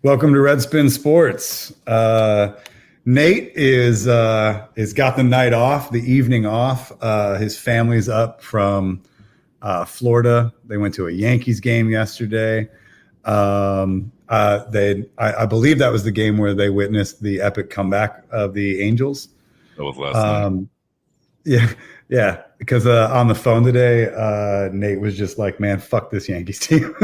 Welcome to Redspin Sports. Nate is got the night off, the evening off. His family's up from Florida. They went to a Yankees game yesterday. I believe that was the game where they witnessed the epic comeback of the Angels. That was last night. Yeah. Because on the phone today, Nate was just like, "Man, fuck this Yankees team."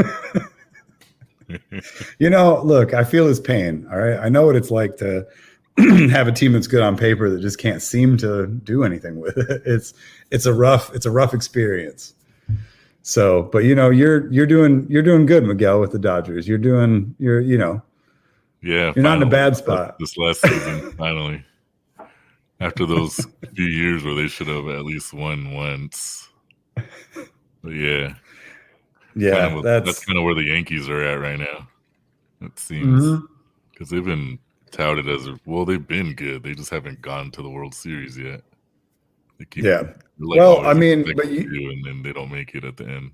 Look, I feel his pain. All right. I know what it's like to have a team that's good on paper that just can't seem to do anything with it. It's a rough experience. So, but you're doing good, Miguel, with the Dodgers. You're not in a bad spot. This last season, finally. After those few years where they should have at least won once. But yeah. Yeah, that's kind of where the Yankees are at right now. It seems because they've been touted as they've been good. They just haven't gone to the World Series yet. They keep, and then they don't make it at the end.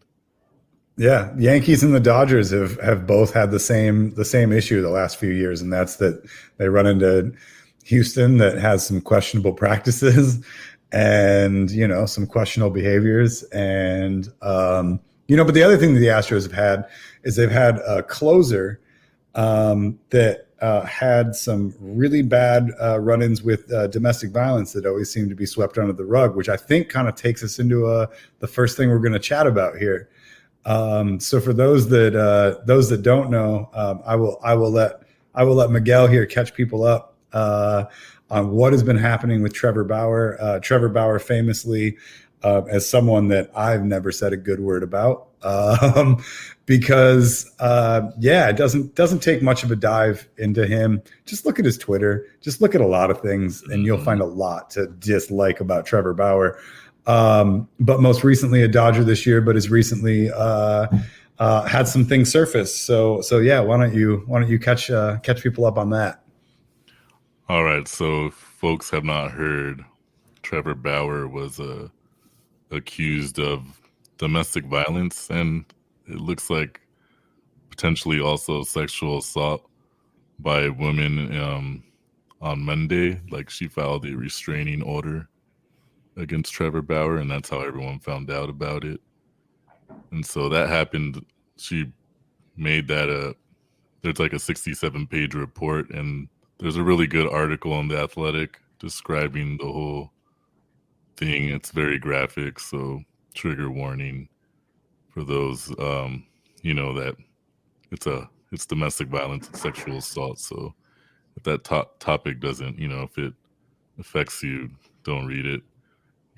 Yeah, Yankees and the Dodgers have both had the same issue the last few years, and that's that they run into Houston that has some questionable practices and some questionable behaviors and. But the other thing that the Astros have had is they've had a closer that had some really bad run-ins with domestic violence that always seem to be swept under the rug, which I think kind of takes us into the first thing we're going to chat about here. So for those that don't know, I will let Miguel here catch people up on what has been happening with Trevor Bauer. Trevor Bauer famously. As someone that I've never said a good word about, because it doesn't take much of a dive into him. Just look at his Twitter. Just look at a lot of things, and you'll find a lot to dislike about Trevor Bauer. But most recently a Dodger this year, but has recently had some things surface. So yeah, why don't you catch people up on that? All right. So if folks have not heard, Trevor Bauer was accused of domestic violence, and it looks like potentially also sexual assault by a woman on Monday. Like, she filed a restraining order against Trevor Bauer, and that's how everyone found out about it. And so that happened. She made that there's like a 67-page report, and there's a really good article on The Athletic describing the whole thing. It's very graphic, so trigger warning for those that it's domestic violence and sexual assault. So if that topic doesn't, if it affects you, don't read it.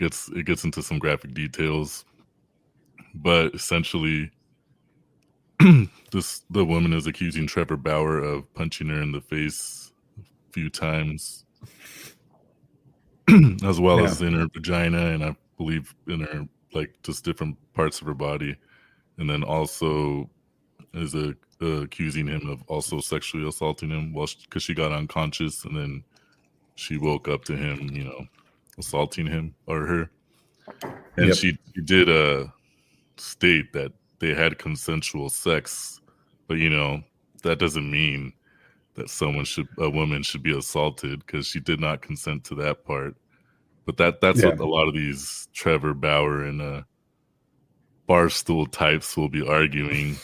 It gets into some graphic details, but essentially the woman is accusing Trevor Bauer of punching her in the face a few times, as well as in her vagina, and I believe in her, like, just different parts of her body. And then also is accusing him of also sexually assaulting him because she got unconscious, and then she woke up to him, assaulting him or her. And she did state that they had consensual sex, but that doesn't mean that a woman should be assaulted, because she did not consent to that part. But that's what a lot of these Trevor Bauer and Barstool types will be arguing.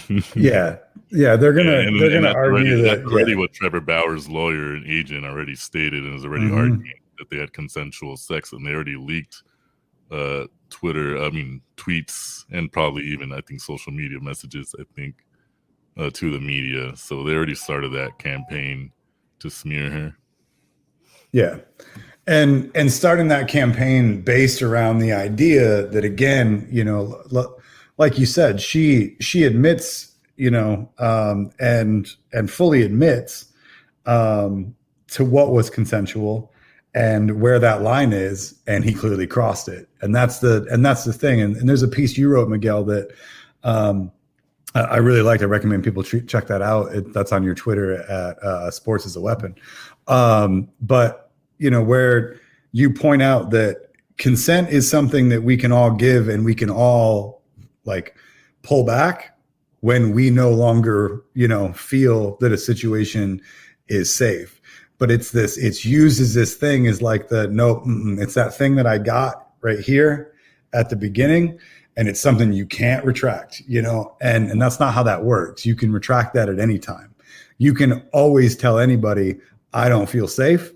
They're gonna argue that's already what Trevor Bauer's lawyer and agent already stated, and is already arguing that they had consensual sex, and they already leaked tweets, and probably even, I think, social media messages, to the media. So they already started that campaign to smear her. Yeah. And starting that campaign based around the idea that, again, like you said, she admits, and fully admits to what was consensual and where that line is, and he clearly crossed it. And that's the thing. And there's a piece you wrote, Miguel, that I really liked. I recommend people check that out. That's on your Twitter at Sports is a Weapon. But where you point out that consent is something that we can all give and we can all, like, pull back, when we no longer, feel that a situation is safe. But it's used as this thing is like it's that thing that I got right here at the beginning. And it's something you can't retract, and that's not how that works. You can retract that at any time. You can always tell anybody, I don't feel safe.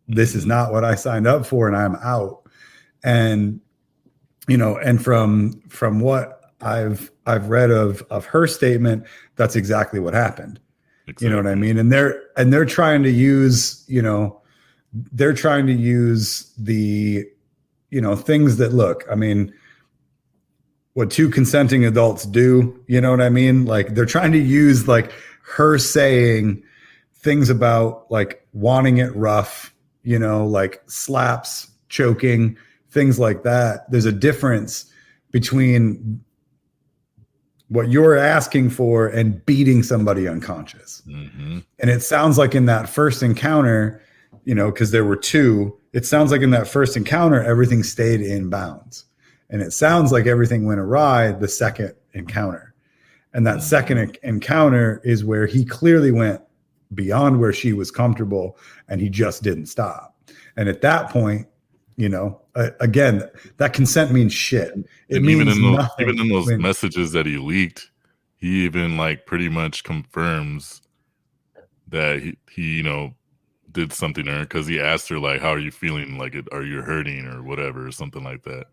This is not what I signed up for, and I'm out. And, and from what I've read of her statement, that's exactly what happened. Exactly. You know what I mean? And they're trying to use, the, things that look, I mean, what two consenting adults do, you know what I mean? Like they're trying to use like her saying things about like wanting it rough, like slaps, choking, things like that. There's a difference between what you're asking for and beating somebody unconscious. Mm-hmm. And it sounds like in that first encounter, because there were two, it sounds like in that first encounter, everything stayed in bounds. And it sounds like everything went awry the second encounter. And that second encounter is where he clearly went beyond where she was comfortable and he just didn't stop. And at that point, again, that consent means shit. It means nothing. Even in those messages that he leaked, he even like pretty much confirms that he did something to her because he asked her like, how are you feeling? Like, are you hurting or whatever, or something like that.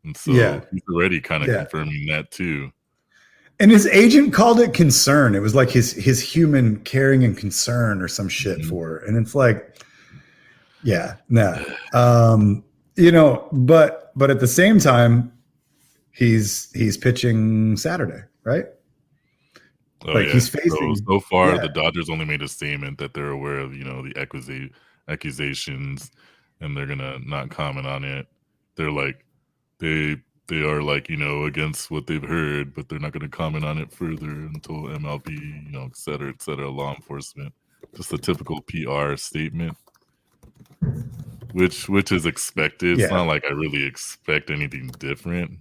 And so he's already kind of confirming that too. And his agent called it concern. It was like his human caring and concern or some shit for her. And it's like, but at the same time, he's pitching Saturday, right? Oh, like he's facing. So far, the Dodgers only made a statement that they're aware of, the accusations, and they're gonna not comment on it. They're like, they are like, against what they've heard, but they're not going to comment on it further until MLB, et cetera, law enforcement. Just a typical PR statement, which is expected. It's not like I really expect anything different.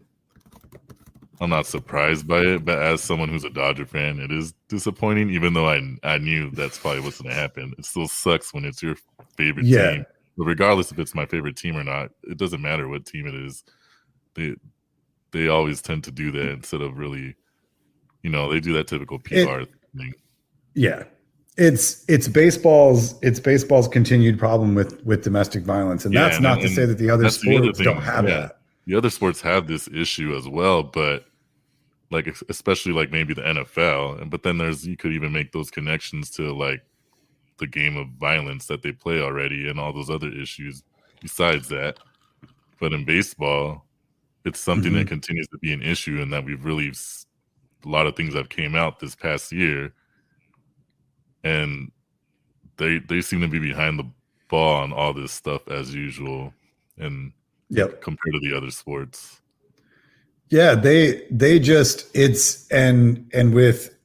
I'm not surprised by it, but as someone who's a Dodger fan, it is disappointing, even though I knew that's probably what's going to happen. It still sucks when it's your favorite team. But regardless if it's my favorite team or not, it doesn't matter what team it is. They always tend to do that instead of really, they do that typical PR thing. Yeah. It's baseball's continued problem with domestic violence. And that's not to say that the other sports don't have that. The other sports have this issue as well, but like, especially like maybe the NFL, but then you could even make those connections to like the game of violence that they play already and all those other issues besides that. But in baseball, it's something that continues to be an issue, and that we've really a lot of things that came out this past year, and they seem to be behind the ball on all this stuff as usual, and compared to the other sports. Yeah, they just and with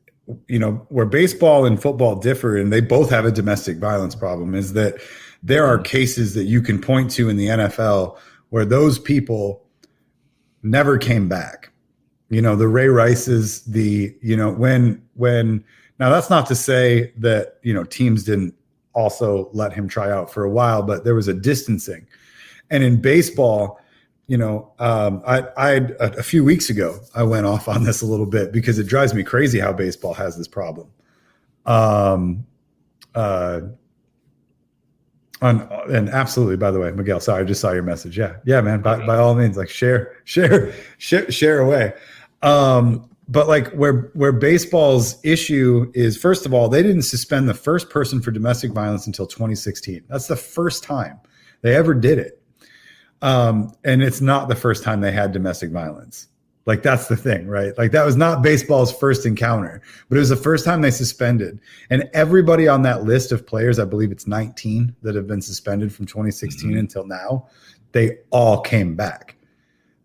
where baseball and football differ, and they both have a domestic violence problem, is that there are cases that you can point to in the NFL where those people never came back. The Ray Rices, when now that's not to say that, teams didn't also let him try out for a while, but there was a distancing. And in baseball, I a few weeks ago, I went off on this a little bit because it drives me crazy how baseball has this problem. And absolutely, by the way, Miguel, sorry, I just saw your message. Yeah, man. By all means, like share away. But like where baseball's issue is, first of all, they didn't suspend the first person for domestic violence until 2016. That's the first time they ever did it. And it's not the first time they had domestic violence. Like, that's the thing, right? Like, that was not baseball's first encounter, but it was the first time they suspended. And everybody on that list of players, I believe it's 19 that have been suspended from 2016 until now, they all came back.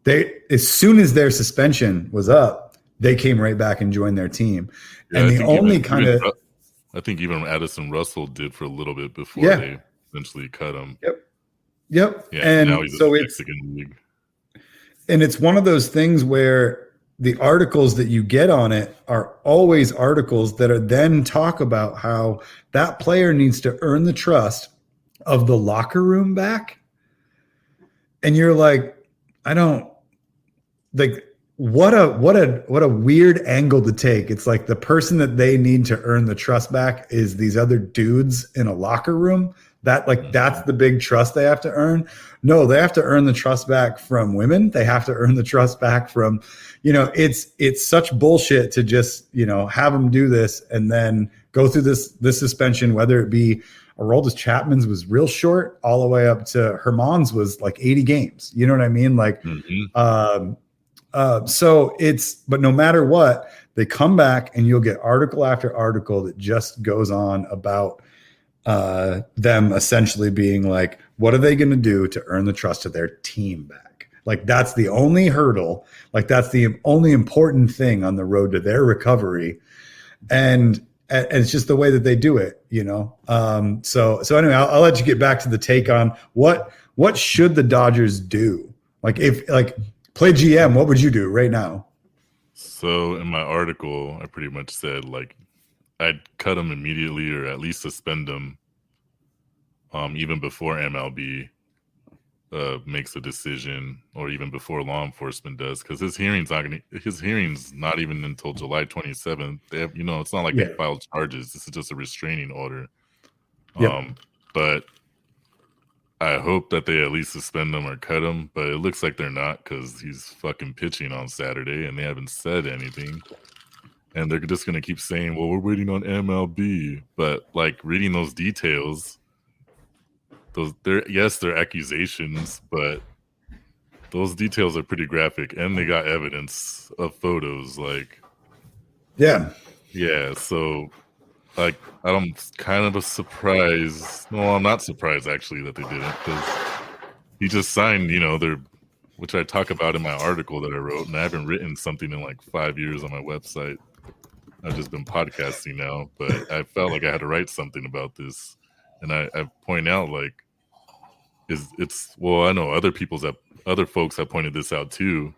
As soon as their suspension was up, they came right back and joined their team. Yeah, and the only kind of, I think even Addison Russell did for a little bit before they eventually cut him. Yep. Yeah, and now he's so in the Mexican league. And it's one of those things where, the articles that you get on it are always articles that are then talk about how that player needs to earn the trust of the locker room back. And you're like, I don't like what a weird angle to take. It's like the person that they need to earn the trust back is these other dudes in a locker room. That like that's the big trust they have to earn. No, they have to earn the trust back from women. They have to earn the trust back from, it's such bullshit to just, have them do this and then go through this suspension, whether it be Aroldis Chapman's was real short all the way up to Herman's was like 80 games. You know what I mean? Like, but no matter what, they come back and you'll get article after article that just goes on about them essentially being like, what are they going to do to earn the trust of their team back? Like that's the only hurdle. Like that's the only important thing on the road to their recovery. And it's just the way that they do it, So anyway, I'll let you get back to the take on what should the Dodgers do? Like if play GM, what would you do right now? So in my article, I pretty much said like I'd cut him immediately or at least suspend him even before MLB makes a decision or even before law enforcement does, because his hearing's not even until July 27th. They have, it's not like they filed charges. This is just a restraining order. But I hope that they at least suspend him or cut him, but it looks like they're not because he's fucking pitching on Saturday and they haven't said anything. And they're just going to keep saying, well, we're waiting on MLB. But like reading those details, they're accusations, but those details are pretty graphic and they got evidence of photos. Like, yeah. So like, I'm kind of a surprise. No, I'm not surprised actually that they didn't, because he just signed, which I talk about in my article that I wrote, and I haven't written something in like 5 years on my website. I've just been podcasting now, but I felt like I had to write something about this. And I point out like, I know other folks have pointed this out too,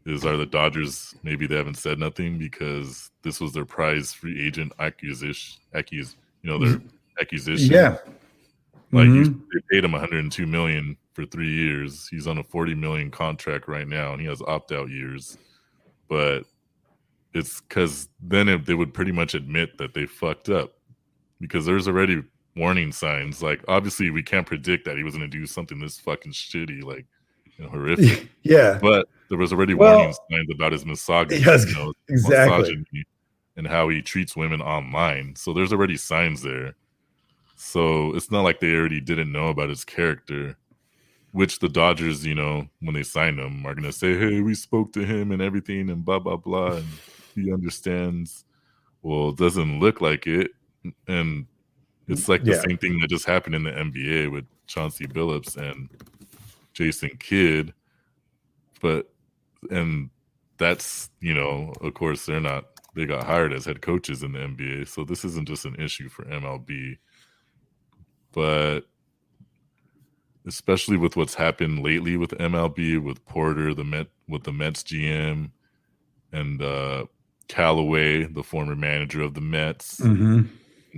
are the Dodgers, maybe they haven't said nothing because this was their prize free agent acquisition. Their acquisition. Yeah. Like they paid him $102 million for 3 years. He's on a $40 million contract right now and he has opt-out years. But it's because then they would pretty much admit that they fucked up, because there's already warning signs. Like obviously we can't predict that he was going to do something this fucking shitty, like horrific. Yeah. But there was already warning signs about his misogyny, exactly, and how he treats women online. So there's already signs there. So it's not like they already didn't know about his character, which the Dodgers, when they sign him, are going to say, hey, we spoke to him and everything and blah, blah, blah. And he understands. Well, it doesn't look like it. And it's like the same thing that just happened in the NBA with Chauncey Billups and Jason Kidd. And that's, of course, they got hired as head coaches in the NBA. So this isn't just an issue for MLB. But especially with what's happened lately with MLB, with Porter, with the Mets GM, and Callaway, the former manager of the Mets, and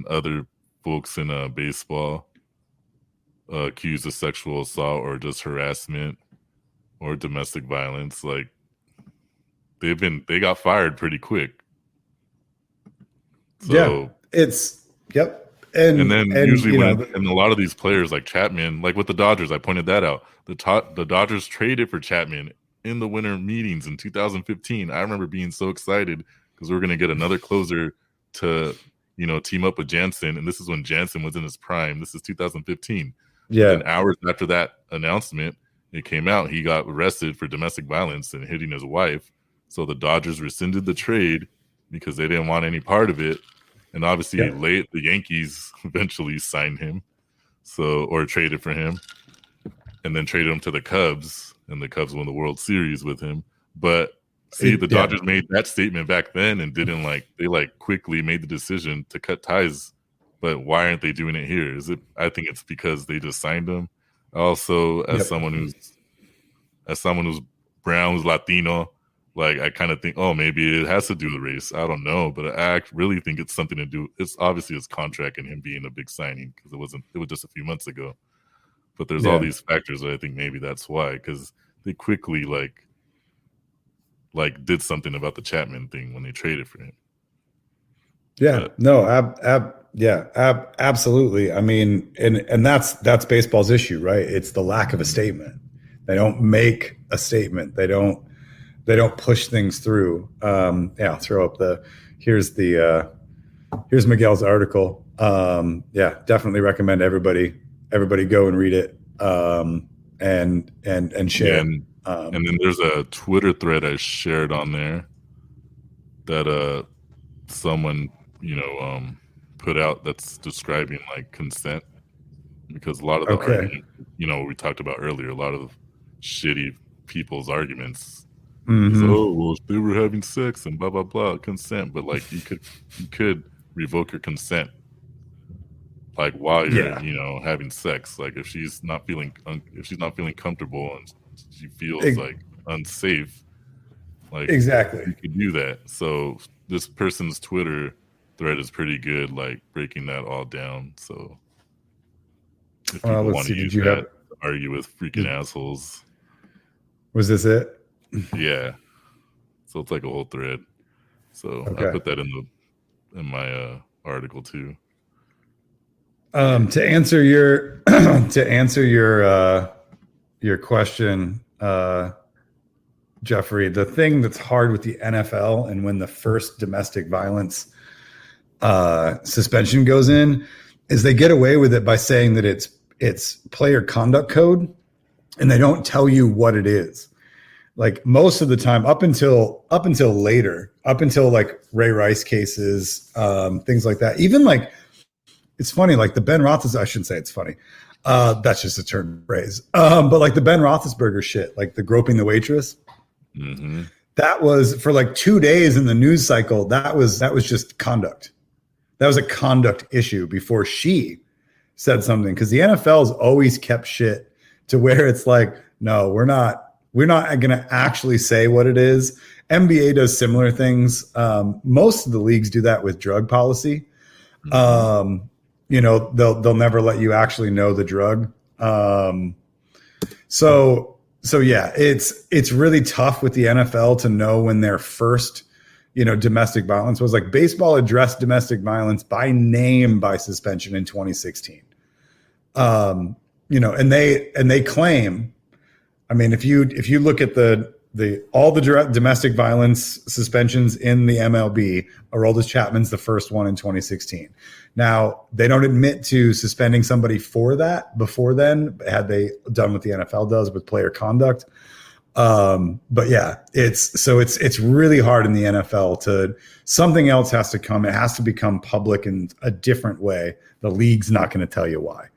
other folks in baseball accused of sexual assault or just harassment or domestic violence, like they got fired pretty quick. So And then usually and a lot of these players like Chapman, like with the Dodgers, I pointed that out. The Dodgers traded for Chapman in the winter meetings in 2015. I remember being so excited because we were going to get another closer to, team up with Jansen. And this is when Jansen was in his prime. This is 2015. Yeah. And hours after that announcement, it came out, he got arrested for domestic violence and hitting his wife. So the Dodgers rescinded the trade because they didn't want any part of it. And obviously, the Yankees eventually signed him, or traded for him, and then traded him to the Cubs, and the Cubs won the World Series with him. But see, the Dodgers made that statement back then and didn't they quickly made the decision to cut ties. But why aren't they doing it here? I think it's because they just signed him. Also, as someone who's brown, who's Latino, Like, I kind of think, oh, maybe it has to do with race. I don't know, but I really think it's something to do. It's obviously his contract and him being a big signing, because it was just a few months ago. But there's all these factors that I think maybe that's why, because they quickly like did something about the Chapman thing when they traded for him. Yeah, but, no, absolutely. I mean, and that's baseball's issue, right? It's the lack of a statement. They don't make a statement. They don't push things through. I'll throw up here's Miguel's article. Definitely recommend everybody go and read it. And share. Yeah, and then there's a Twitter thread I shared on there that someone put out that's describing like consent, because a lot of the argument, we talked about earlier, a lot of shitty people's arguments. Mm-hmm. So, well, if they were having sex and blah blah blah, consent, but like you could revoke your consent, like while you're having sex. Like if she's not feeling comfortable and she feels like unsafe, like exactly, you could do that. So this person's Twitter thread is pretty good, like breaking that all down. So if people want to use that to argue with freaking assholes. Was this it? Yeah. So it's like a whole thread. So I put that in my article too. To answer your question, Jeffrey, the thing that's hard with the NFL and when the first domestic violence suspension goes in is they get away with it by saying that it's player conduct code, and they don't tell you what it is. Like most of the time, up until later, up until like Ray Rice cases, things like that. Even like, it's funny, like the Ben Roethlisberger, I shouldn't say it's funny. That's just a term phrase. But like the Ben Roethlisberger shit, like the groping the waitress, that was for like 2 days in the news cycle. That was just conduct. That was a conduct issue before she said something. Because the NFL's always kept shit to where it's like, no, we're not going to actually say what it is. NBA does similar things. Most of the leagues do that with drug policy. They'll never let you actually know the drug. So yeah, it's really tough with the NFL to know when their first, domestic violence was. Like baseball addressed domestic violence by name by suspension in 2016. And they claim, I mean, if you look at all the domestic violence suspensions in the MLB, Aroldis Chapman's the first one in 2016. Now, they don't admit to suspending somebody for that before then, had they done what the NFL does with player conduct. But yeah, it's really hard in the NFL something else has to come. It has to become public in a different way. The league's not going to tell you why.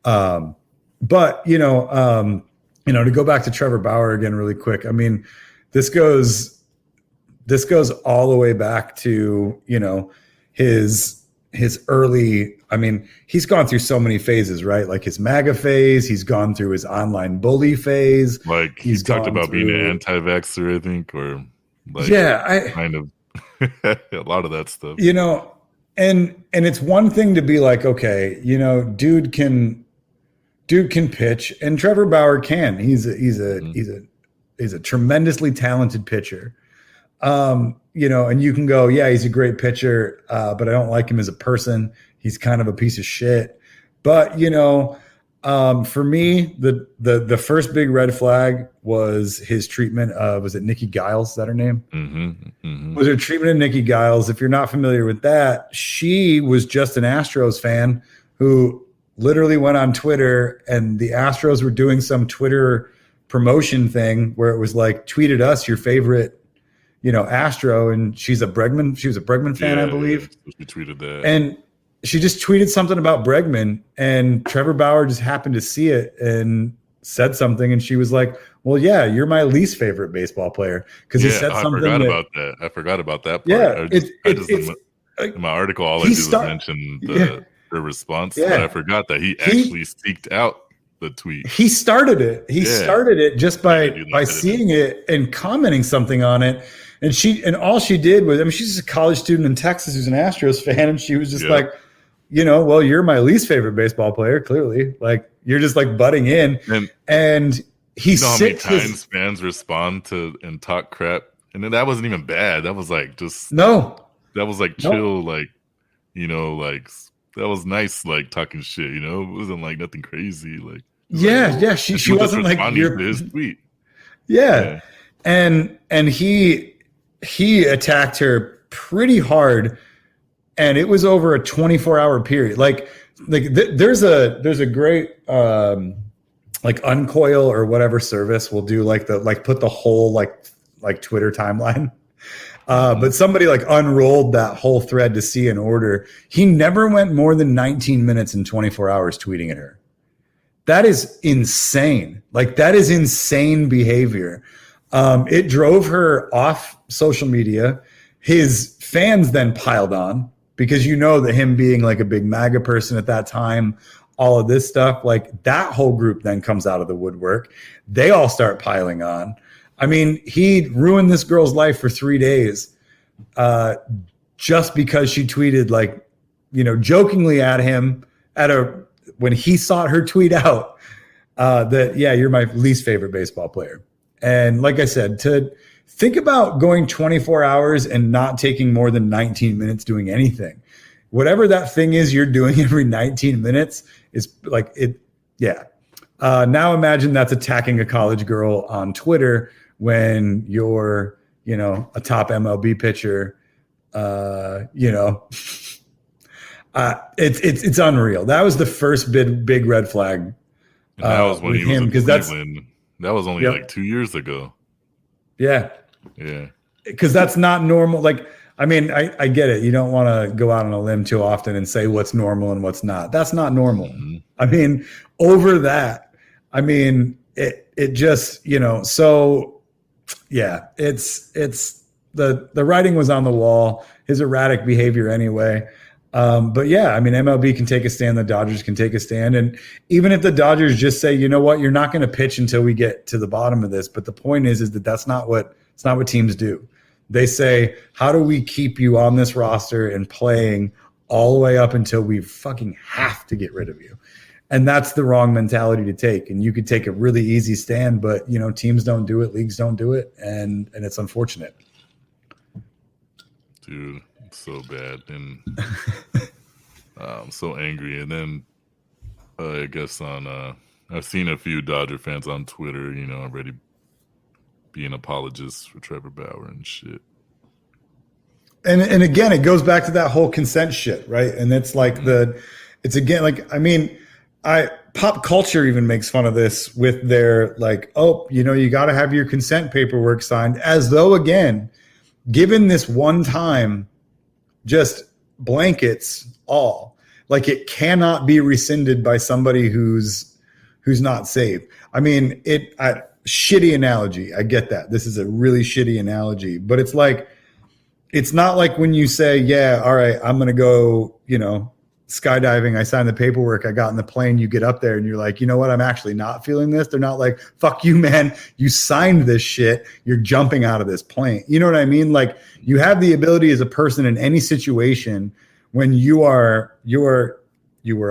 But to go back to Trevor Bauer again really quick. I mean, this goes all the way back to, his early, I mean, he's gone through so many phases, right? Like his MAGA phase, he's gone through his online bully phase. Like he's talked about being an anti-vaxxer, I think, or like kind of a lot of that stuff. And it's one thing to be like, okay, dude can pitch, and Trevor Bauer can. He's a tremendously talented pitcher. And you can go, yeah, he's a great pitcher, but I don't like him as a person. He's kind of a piece of shit. But for me, the first big red flag was his treatment of, was it Nikki Giles? Is that her name? Was her treatment of Nikki Giles? If you're not familiar with that, she was just an Astros fan who literally went on Twitter, and the Astros were doing some Twitter promotion thing where it was like, tweeted us your favorite, Astro. And she was a Bregman fan, I believe. Yeah, she tweeted that. And she just tweeted something about Bregman, and Trevor Bauer just happened to see it and said something. And she was like, well, yeah, you're my least favorite baseball player. Cause he said something. I forgot about that part. Yeah. In my article, all I did was mention her response, but I forgot that he actually seeked out tweet. He started it. He started it just by seeing it and commenting something on it. And all she did was, I mean, she's just a college student in Texas who's an Astros fan, and she was just like, well, you're my least favorite baseball player, clearly. Like, you're just like butting in. And he how many times fans respond to and talk crap, and then that wasn't even bad. That was like that was like chill, like, like that was nice, like talking shit. It wasn't like nothing crazy. Like she wasn't like to his tweet. And he attacked her pretty hard, and it was over a 24-hour period. Like there's a great like Uncoil or whatever service will do put the whole like Twitter timeline. But somebody like unrolled that whole thread to see an order. He never went more than 19 minutes and 24 hours tweeting at her. That is insane. Like, that is insane behavior. It drove her off social media. His fans then piled on, because that him being like a big MAGA person at that time, all of this stuff, like that whole group then comes out of the woodwork. They all start piling on. I mean, he ruined this girl's life for 3 days just because she tweeted, like, jokingly at him when he sought her tweet out that, you're my least favorite baseball player. And like I said, to think about going 24 hours and not taking more than 19 minutes doing anything, whatever that thing is you're doing every 19 minutes is like it. Yeah. Now imagine that's attacking a college girl on Twitter when you're, a top MLB pitcher, it's unreal. That was the first big red flag. And that was when he was in Cleveland. That was only like 2 years ago. Yeah. Yeah. Because that's not normal. Like, I mean, I get it. You don't want to go out on a limb too often and say what's normal and what's not. That's not normal. Mm-hmm. I mean, over that, I mean, it just, so yeah, it's the writing was on the wall, his erratic behavior anyway. But yeah, I mean, MLB can take a stand, the Dodgers can take a stand. And even if the Dodgers just say, you know what, you're not going to pitch until we get to the bottom of this. But the point is that it's not what teams do. They say, how do we keep you on this roster and playing all the way up until we fucking have to get rid of you? And that's the wrong mentality to take. And you could take a really easy stand, but teams don't do it, leagues don't do it, and it's unfortunate. Dude, it's so bad, and I'm so angry. And then I guess I've seen a few Dodger fans on Twitter, already being apologists for Trevor Bauer and shit. And again, it goes back to that whole consent shit, right? And it's like pop culture even makes fun of this with their like, oh, you got to have your consent paperwork signed, as though, again, given this one time, just blankets all, like it cannot be rescinded by somebody who's not safe. I mean, shitty analogy. I get that. This is a really shitty analogy, but it's like, it's not like when you say, yeah, all right, I'm going to go, skydiving. I signed the paperwork. I got in the plane. You get up there and you're like, you know what? I'm actually not feeling this. They're not like, fuck you, man. You signed this shit. You're jumping out of this plane. You know what I mean? Like, you have the ability as a person in any situation when you were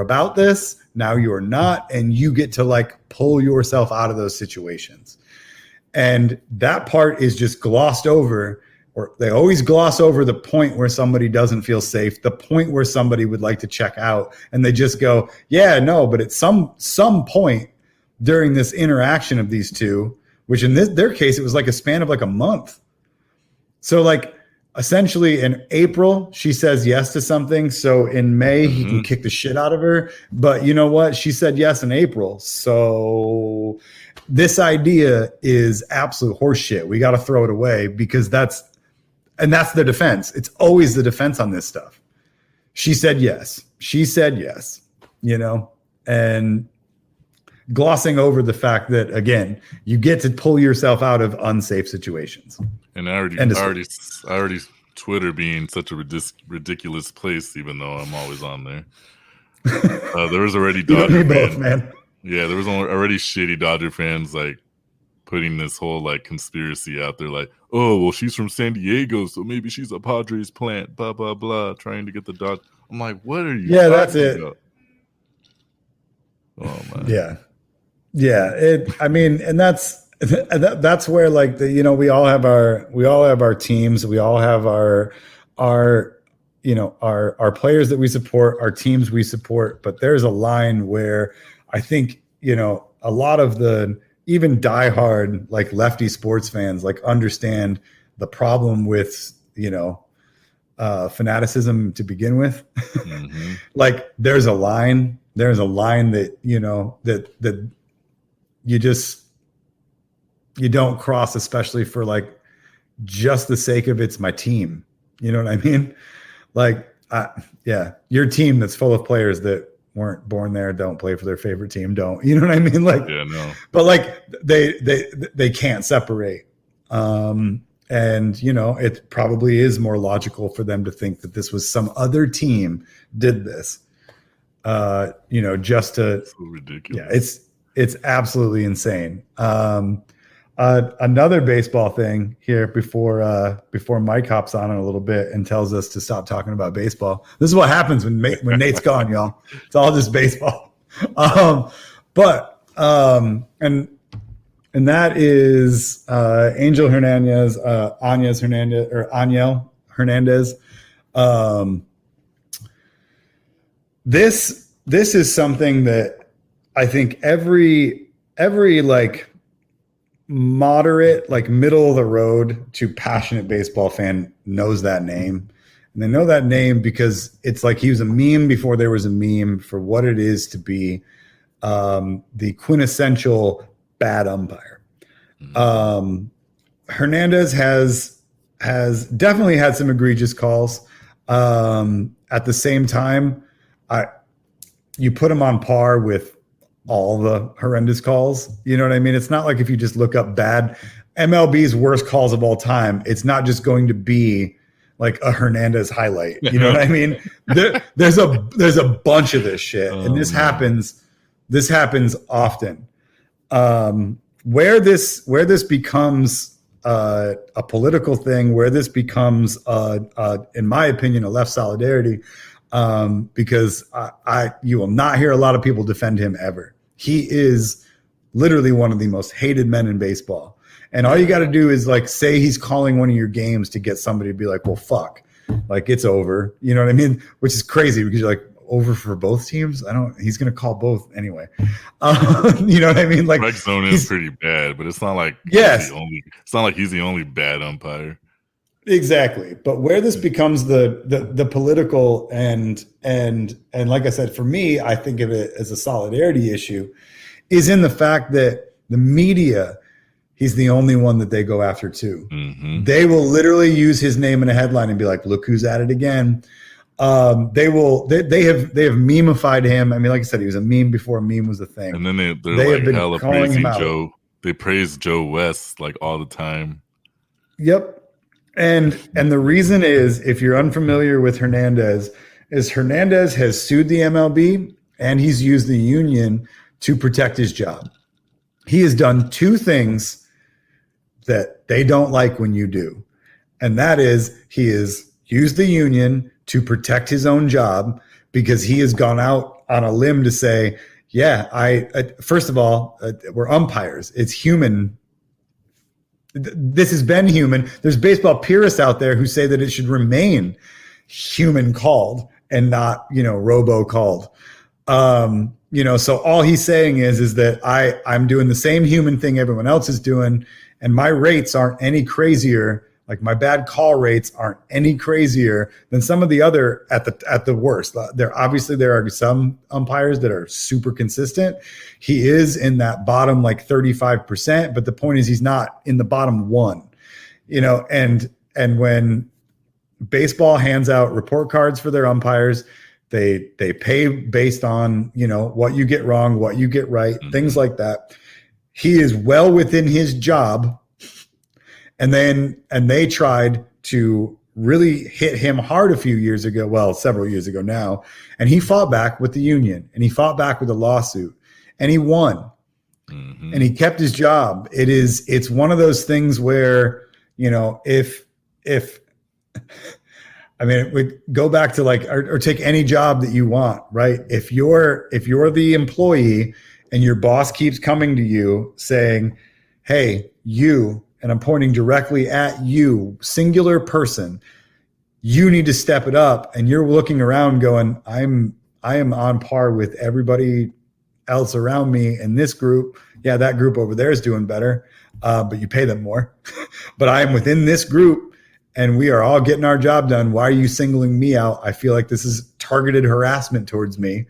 about this, now you are not, and you get to like pull yourself out of those situations. And that part is just glossed over, or they always gloss over the point where somebody doesn't feel safe, the point where somebody would like to check out, and they just go, yeah, no, but at some point during this interaction of these two, which in their case, it was like a span of like a month. So like essentially in April, she says yes to something. So in May, he can kick the shit out of her. But you know what? She said yes in April. So this idea is absolute horseshit. We got to throw it away, because that's the defense. It's always the defense on this stuff. She said yes. She said yes, and glossing over the fact that, again, you get to pull yourself out of unsafe situations. And I already Twitter being such a ridiculous place, even though I'm always on there. There was already Dodger both, man. Yeah, there was already shitty Dodger fans like putting this whole like conspiracy out there, like, oh well, she's from San Diego, so maybe she's a Padres plant, blah blah blah, trying to get the Dodgers. I'm like, what are you That's talking it. about? Oh man. Yeah. I mean, and that's where like we all have our teams, we all have our our players that we support, our teams we support, but there's a line where I think a lot of the even diehard like lefty sports fans like understand the problem with fanaticism to begin with. Mm-hmm. Like there's a line that that you don't cross, especially for like just the sake of it's my team. You know what I mean? Like, your team that's full of players that weren't born there, don't play for their favorite team, don't. You know what I mean? Like, yeah, no. But like they can't separate. And it probably is more logical for them to think that this was some other team did this. Just to so ridiculous. Yeah, it's absolutely insane. Another baseball thing here before Mike hops on in a little bit and tells us to stop talking about baseball. This is what happens when Nate's gone, y'all. It's all just baseball. And that is Angel Hernandez, Aniel Hernandez. This is something that I think every like moderate, like middle of the road to passionate baseball fan knows that name. And they know that name because it's like he was a meme before there was a meme for what it is to be the quintessential bad umpire. Hernandez has definitely had some egregious calls. At the same time, you put him on par with all the horrendous calls. You know what I mean? It's not like if you just look up bad MLB's worst calls of all time, it's not just going to be like a Hernandez highlight. You know what I mean? There's a bunch of this shit. And this happens often. Where this becomes a political thing, where this becomes in my opinion, a left solidarity, because you will not hear a lot of people defend him ever. He is literally one of the most hated men in baseball. And all you got to do is like say he's calling one of your games to get somebody to be like, well, fuck, like it's over. You know what I mean? Which is crazy because you're like, over for both teams? He's going to call both anyway. You know what I mean? Like Strike zone is pretty bad, but it's not like it's not like he's the only bad umpire. Exactly. But where this becomes the political and like I said, for me, I think of it as a solidarity issue, is in the fact that the media, he's the only one that they go after too. Mm-hmm. They will literally use his name in a headline and be like, look who's at it again. They have memeified him. I mean, like I said, he was a meme before a meme was a thing. And then they're like hella praising Joe. They praise Joe West like all the time. Yep. And the reason is, if you're unfamiliar with Hernandez, is Hernandez has sued the MLB and he's used the union to protect his job. He has done two things that they don't like when you do. And that is he has used the union to protect his own job because he has gone out on a limb to say, first of all, we're umpires. It's human. This has been human. There's baseball purists out there who say that it should remain human called and not, robo called. So all he's saying is that I'm doing the same human thing everyone else is doing, and my rates aren't any crazier. Like my bad call rates aren't any crazier than some of the other at the worst. There are some umpires that are super consistent. He is in that bottom like 35%, but the point is he's not in the bottom one. And when baseball hands out report cards for their umpires, they pay based on, what you get wrong, what you get right, things like that. He is well within his job. And they tried to really hit him hard a few years ago, several years ago now. And he fought back with the union and he fought back with a lawsuit. and he won. Mm-hmm. And he kept his job. It's one of those things where, if I mean, we go back to like, or take any job that you want, right? If you're the employee and your boss keeps coming to you saying, hey, you, and I'm pointing directly at you, singular person, you need to step it up. And you're looking around going, I am on par with everybody else around me in this group. Yeah, that group over there is doing better, but you pay them more. But I am within this group and we are all getting our job done. Why are you singling me out? I feel like this is targeted harassment towards me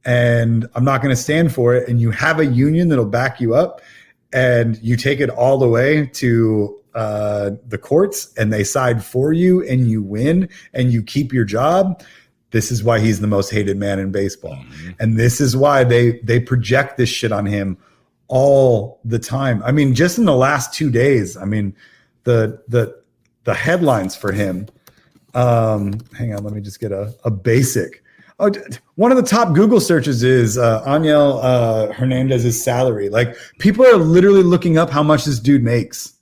and I'm not going to stand for it. And you have a union that'll back you up and you take it all the way to the courts and they side for you and you win and you keep your job. This is why he's the most hated man in baseball. Mm-hmm. And this is why they project this shit on him all the time. I mean, just in the last 2 days, I mean, the headlines for him. Hang on, let me just get a basic. Oh, one of the top Google searches is Nathaniel Hernandez's salary. Like people are literally looking up how much this dude makes.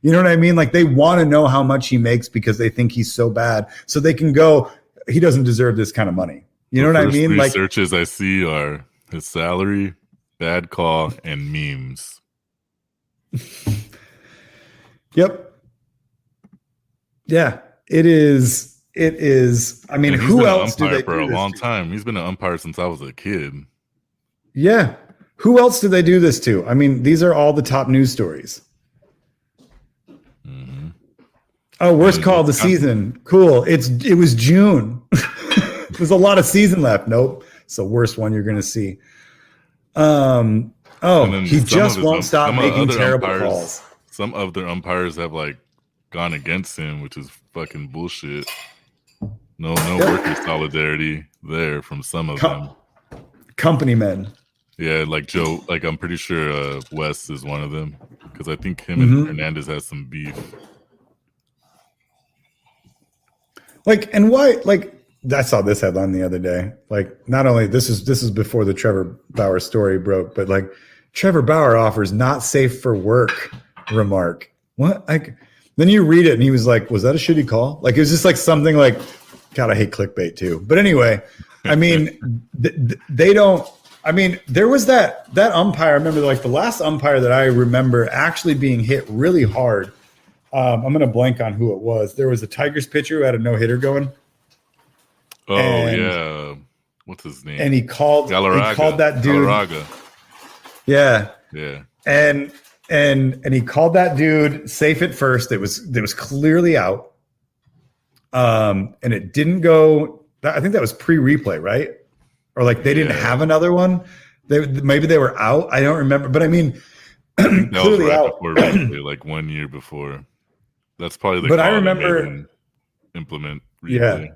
You know what I mean? Like they want to know how much he makes because they think he's so bad. So they can go, he doesn't deserve this kind of money. You know what I mean? Three like searches I see are his salary, bad call, and memes. Yep. Yeah, it is. I mean, who else do they for a long time? He's been an umpire since I was a kid. Yeah. Who else do they do this to? I mean, these are all the top news stories. Mm-hmm. Oh, worst call of the season. Cool. It was June. There's a lot of season left. Nope. It's the worst one you're going to see. He just won't stop making terrible calls. Some of their umpires have like gone against him, which is fucking bullshit. No worker solidarity there from some of them. Company men. Yeah, like Joe. Like I'm pretty sure Wes is one of them because I think him and Hernandez has some beef. Like, and why? Like, I saw this headline the other day. Like, not only this is before the Trevor Bauer story broke, but like, Trevor Bauer offers not safe for work remark. What? Like, then you read it, and he was like, "Was that a shitty call?" Like, it was just like something like, God, I hate clickbait too. But anyway, I mean, they don't. I mean, there was that umpire. I remember, like the last umpire that I remember actually being hit really hard. I'm going to blank on who it was. There was a Tigers pitcher who had a no-hitter going. Oh, yeah. What's his name? And he called that dude. Galarraga. Yeah. Yeah. And he called that dude safe at first. It was clearly out. And it didn't go. I think that was pre-replay, right? Or like they didn't have another one. Maybe they were out. I don't remember. But I mean, that clearly was right out. Before replay, like 1 year before. That's probably the. But I remember implement replay.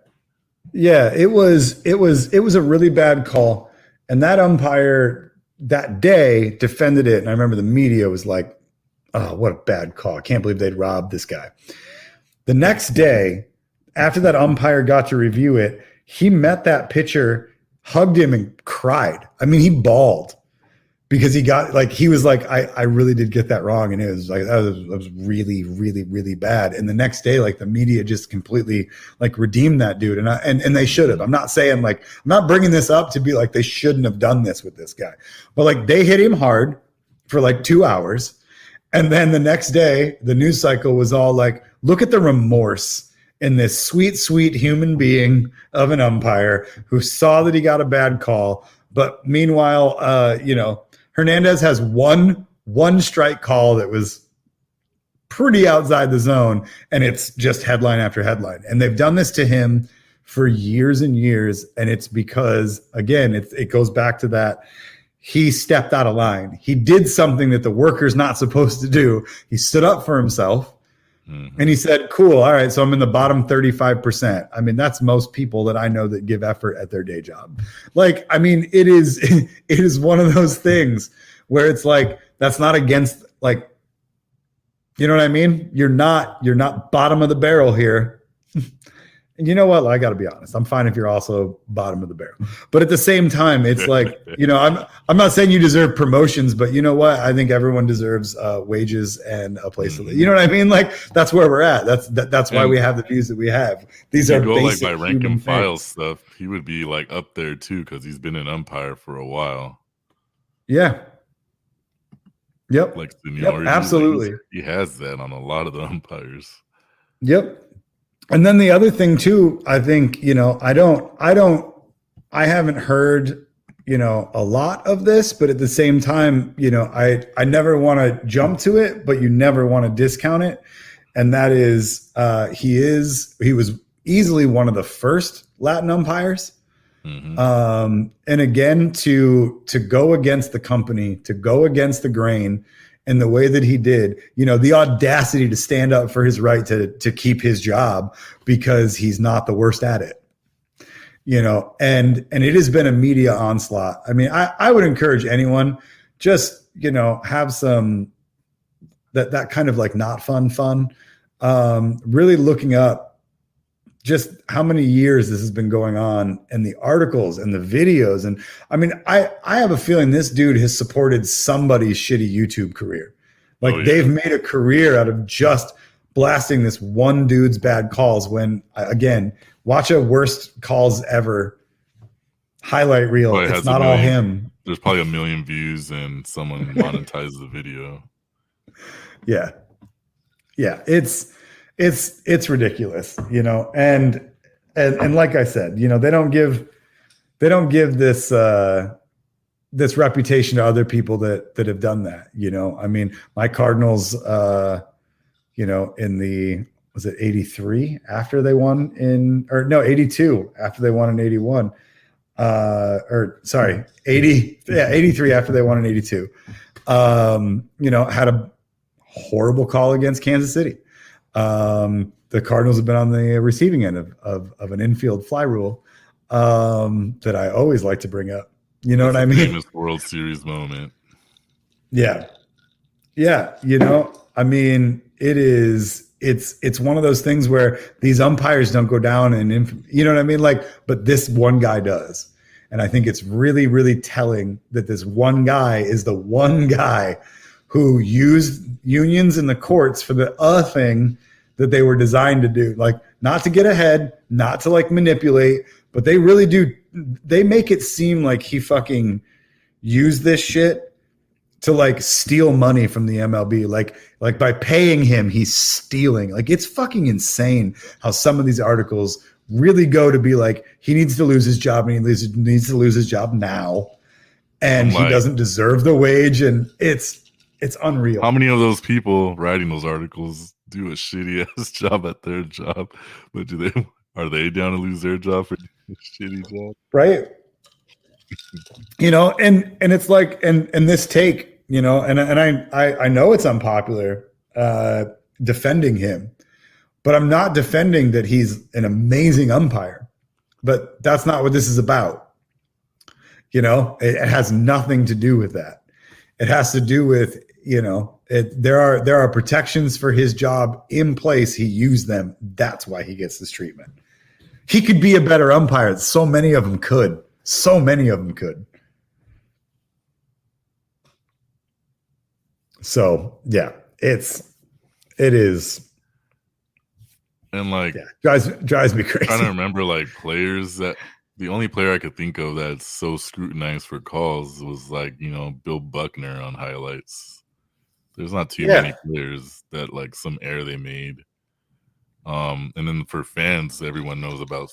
Yeah. It was a really bad call, and that umpire that day defended it. And I remember the media was like, "Oh, what a bad call! I can't believe they'd robbed this guy." The next day, after that umpire got to review it, he met that pitcher, hugged him, and cried. I mean, he bawled because he was like, I really did get that wrong. And it was like, that was really, really, really bad. And the next day, like the media just completely like redeemed that dude. And they should have. I'm not saying like, I'm not bringing this up to be like, they shouldn't have done this with this guy, but like they hit him hard for like 2 hours. And then the next day, the news cycle was all like, look at the remorse in this sweet, sweet human being of an umpire who saw that he got a bad call. But meanwhile, Hernandez has one strike call that was pretty outside the zone, and it's just headline after headline. And they've done this to him for years and years, and it's because, again, it goes back to that he stepped out of line. He did something that the worker's not supposed to do. He stood up for himself. Mm-hmm. And he said, cool, all right, so I'm in the bottom 35%. I mean, that's most people that I know that give effort at their day job. Like, I mean, it is one of those things where it's like, that's not against, like, you know what I mean? You're not bottom of the barrel here. And you know what? I got to be honest. I'm fine if you're also bottom of the barrel. But at the same time, it's like, I'm not saying you deserve promotions, but you know what? I think everyone deserves wages and a place to live. You know what I mean? Like, that's where we're at. That's why we have the views that we have. These are basic like by rank and file stuff. He would be like up there too because he's been an umpire for a while. Yeah. Yep. Like seniority. Yep, absolutely. Like he has that on a lot of the umpires. Yep. And then the other thing too, I think, I haven't heard, a lot of this, but at the same time, I never want to jump to it, but you never want to discount it. And that is, he was easily one of the first Latin umpires. Mm-hmm. And again, to go against the company, to go against the grain in the way that he did, the audacity to stand up for his right to keep his job because he's not the worst at it, and it has been a media onslaught. I mean, I would encourage anyone just, have some, that kind of like not fun, really looking up just how many years this has been going on and the articles and the videos. And I mean, I have a feeling this dude has supported somebody's shitty YouTube career. Like they've made a career out of just blasting this one dude's bad calls when, again, watch a worst calls ever highlight reel. It's not all him. There's probably 1 million views and someone monetizes the video. Yeah. Yeah. It's ridiculous, and like I said, they don't give this this reputation to other people that have done that. I mean, my Cardinals, in the, was it 83 after they won 82 after they won in 81, 83 after they won in 82, had a horrible call against Kansas City. The Cardinals have been on the receiving end of an infield fly rule that I always like to bring up. You know what I mean? Famous World Series moment. Yeah. Yeah. I mean, it's one of those things where these umpires don't go down and, you know what I mean? Like, but this one guy does. And I think it's really, really telling that this one guy is the one guy who used unions in the courts for the other thing that they were designed to do, like not to get ahead, not to like manipulate, but they really do. They make it seem like he fucking used this shit to like steal money from the MLB. Like by paying him, he's stealing. Like it's fucking insane how some of these articles really go to be like, he needs to lose his job and he needs to lose his job now. And he doesn't deserve the wage. And it's unreal. How many of those people writing those articles do a shitty ass job at their job? But are they down to lose their job for a shitty job? Right. And it's like, and this take, and I know it's unpopular defending him, but I'm not defending that he's an amazing umpire. But that's not what this is about. It has nothing to do with that. It has to do with, there are protections for his job in place. He used them. That's why he gets this treatment. He could be a better umpire. So many of them could. So many of them could. So yeah, it is. And like, drives me crazy. I'm trying to remember like players that the only player I could think of that's so scrutinized for calls was like, Bill Buckner on highlights. There's not too many players that like some error they made. And then for fans, everyone knows about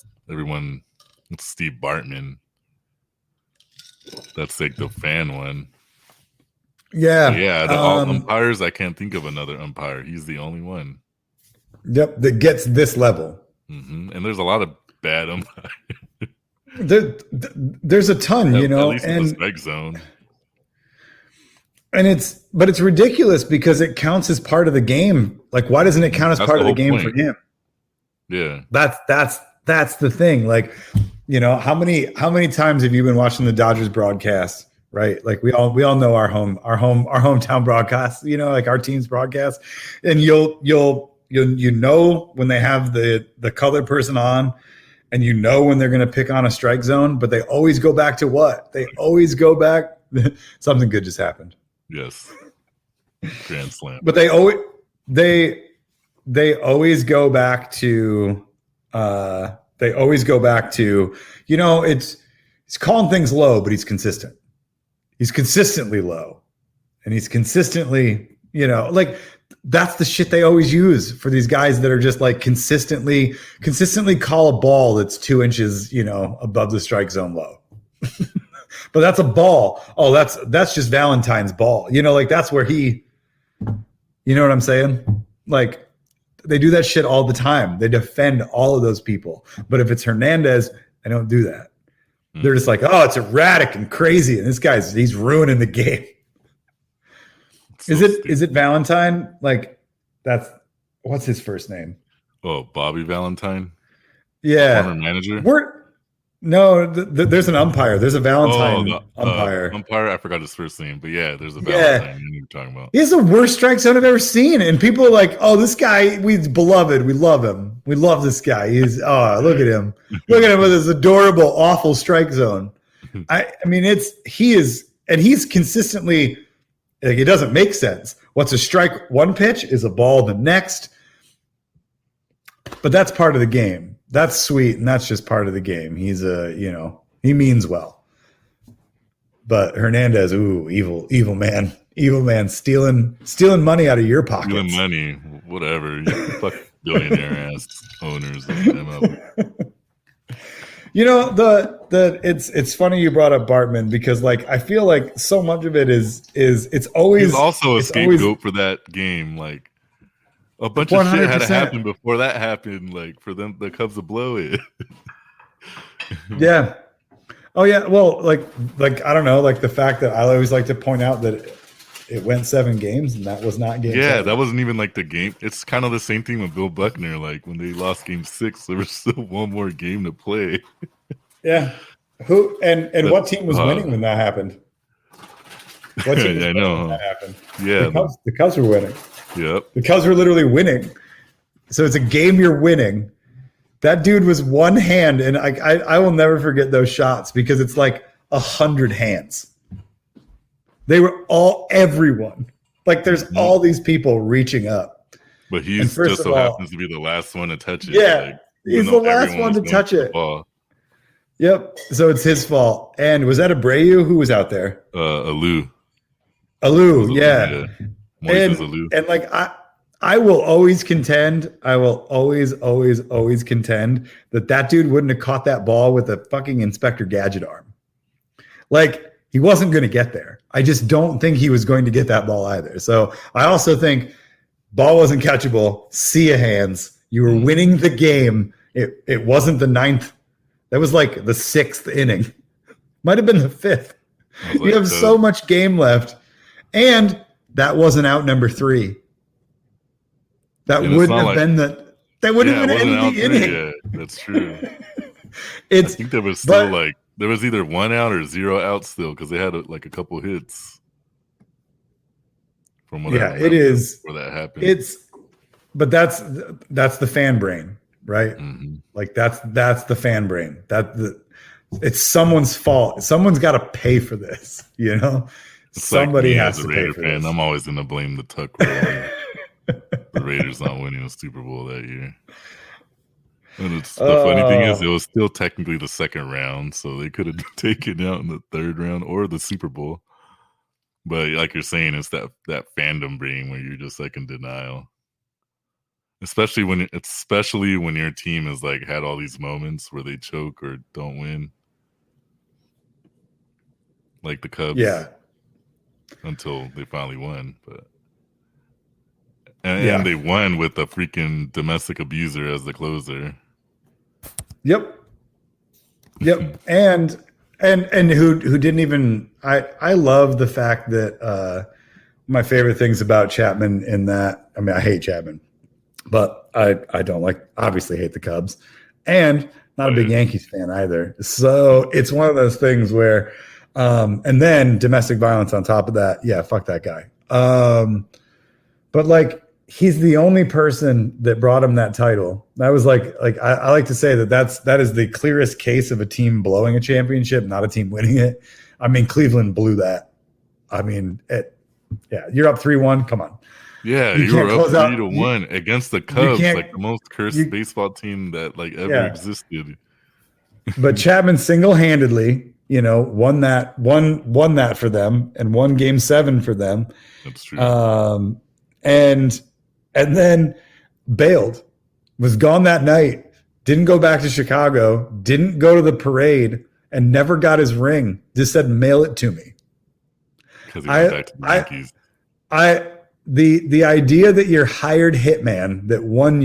Steve Bartman. That's like the fan one. Yeah. But yeah. All umpires, I can't think of another umpire. He's the only one. Yep. That gets this level. Mm-hmm. And there's a lot of bad umpires. There's a ton, at least in the strike zone. And it's ridiculous because it counts as part of the game. Like, why doesn't it count as part of the game for him? Yeah. That's the thing. Like, how many times have you been watching the Dodgers broadcast, right? Like we all know our hometown broadcast, like our team's broadcast. And you'll you know when they have the colored person on, and you know when they're going to pick on a strike zone, but they always go back to what? They always go back. Something good just happened. Yes. Grand slam. But they always go back to he's calling things low, but he's consistent. He's consistently low, and he's consistently, like that's the shit they always use for these guys that are just like consistently call a ball that's 2 inches, above the strike zone low. But that's a ball. Oh, that's just Valentine's ball. Like that's where he, you know what I'm saying? Like they do that shit all the time. They defend all of those people. But if it's Hernandez, I don't do that. They're just like, oh, it's erratic and crazy. And this he's ruining the game. So is it Valentine? Like what's his first name? Oh, Bobby Valentine? Yeah. Former manager? There's an umpire. There's a Valentine umpire. Umpire, I forgot his first name, but yeah, there's a Valentine you're talking about. He's the worst strike zone I've ever seen. And people are like, oh, this guy, he's beloved. We love him. We love this guy. Look at him. Look at him with his adorable, awful strike zone. He's consistently, like, it doesn't make sense. What's a strike one pitch is a ball the next. But that's part of the game. That's sweet, and that's just part of the game. He's he means well. But Hernandez, evil man, stealing money out of your pockets. Stealing money, whatever. You fuck billionaire ass owners of MLB. It's funny you brought up Bartman because like I feel like so much of it is it's always he's also a scapegoat for that game, like. A bunch 100%. Of shit had to happen before that happened, like for them, the Cubs to blow it. Yeah. Oh yeah. Well, like I don't know, like the fact that I always like to point out that it went 7 games and that was not game. Yeah, 7. that wasn't even like the game. It's kind of the same thing with Bill Buckner. Like when they lost Game 6, there was still one more game to play. Yeah. Who and what team was winning when that happened? What team was winning when that happened? Yeah, the Cubs were winning. Yep. The Cubs were literally winning. So it's a game you're winning. That dude was one hand, and I will never forget those shots because it's like 100 hands. They were everyone. Like there's all these people reaching up. But he just so happens to be the last one to touch it. Yeah, like, he's the last one to touch it. Yep. So it's his fault. And was that Abreu who was out there? Alou, yeah. And like I will always contend, always contend that dude wouldn't have caught that ball with a fucking Inspector Gadget arm. Like he wasn't going to get there. I just don't think he was going to get that ball either. So I also think ball wasn't catchable. See ya hands. You were winning the game. It wasn't the 9th. That was like the 6th inning. Might have been the 5th. You have so much game left. And that wasn't out number 3. That wouldn't have been the. That wouldn't have been ending the inning. Yeah, that's true. I think there was still there was either 1 out or 0 out still because they had a couple hits. From what I it is where that happened. But that's the fan brain, right? Mm-hmm. Like that's the fan brain. It's someone's fault. Someone's got to pay for this. Somebody has to pay for this. I'm always going to blame the Tuck rule. The Raiders not winning the Super Bowl that year. And the funny thing is, it was still technically the 2nd round, so they could have taken out in the 3rd round or the Super Bowl. But like you're saying, it's that fandom brain where you're just like in denial. Especially when your team has like had all these moments where they choke or don't win. Like the Cubs. Yeah. Until they finally won, and they won with a freaking domestic abuser as the closer. Yep. and who didn't even. I love the fact that my favorite things about Chapman in that. I mean, I hate Chapman, but I don't obviously hate the Cubs, and not a big Yankees fan either. So it's one of those things where. And then domestic violence on top of that. Yeah, fuck that guy. But like he's the only person that brought him that title. That was I like to say that is the clearest case of a team blowing a championship, not a team winning it. I mean, Cleveland blew that. I mean, you're up 3-1. Come on. Yeah, you were up 3-1 against the Cubs, like the most cursed baseball team that ever existed. But Chapman single-handedly, won that for them and won Game 7 for them. That's true. And then bailed, was gone that night, didn't go back to Chicago, didn't go to the parade, and never got his ring. Just said, mail it to me. Because he went back to the Yankees. The idea that your hired hitman that won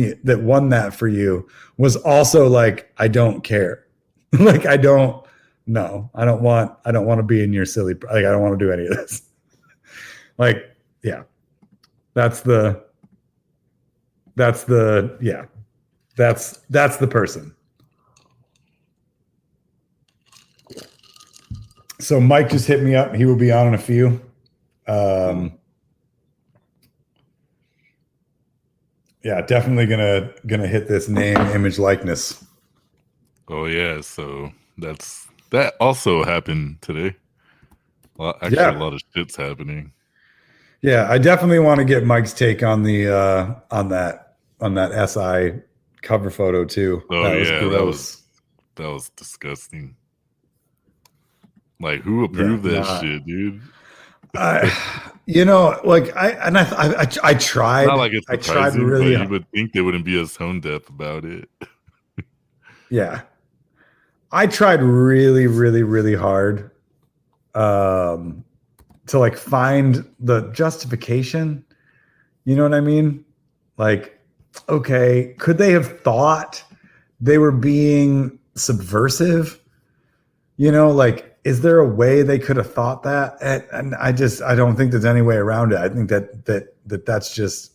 that for you was also like, I don't care. I don't want to be in your silly, I don't want to do any of this. That's the person. So Mike just hit me up. He will be on in a few. Definitely gonna hit this name, image, likeness. Oh yeah, so that also happened today. Well, actually, a lot of shit's happening. Yeah, I definitely want to get Mike's take on the on that SI cover photo too. Oh that was gross. That was disgusting. Who approved that shit, dude? I tried. Not like it's surprising, I tried really. But you would think they wouldn't be as tone deaf about it. Yeah, I tried really, really, really hard to find the justification. You know what I mean? Okay, could they have thought they were being subversive? Is there a way they could have thought that? And I don't think there's any way around it. I think that's just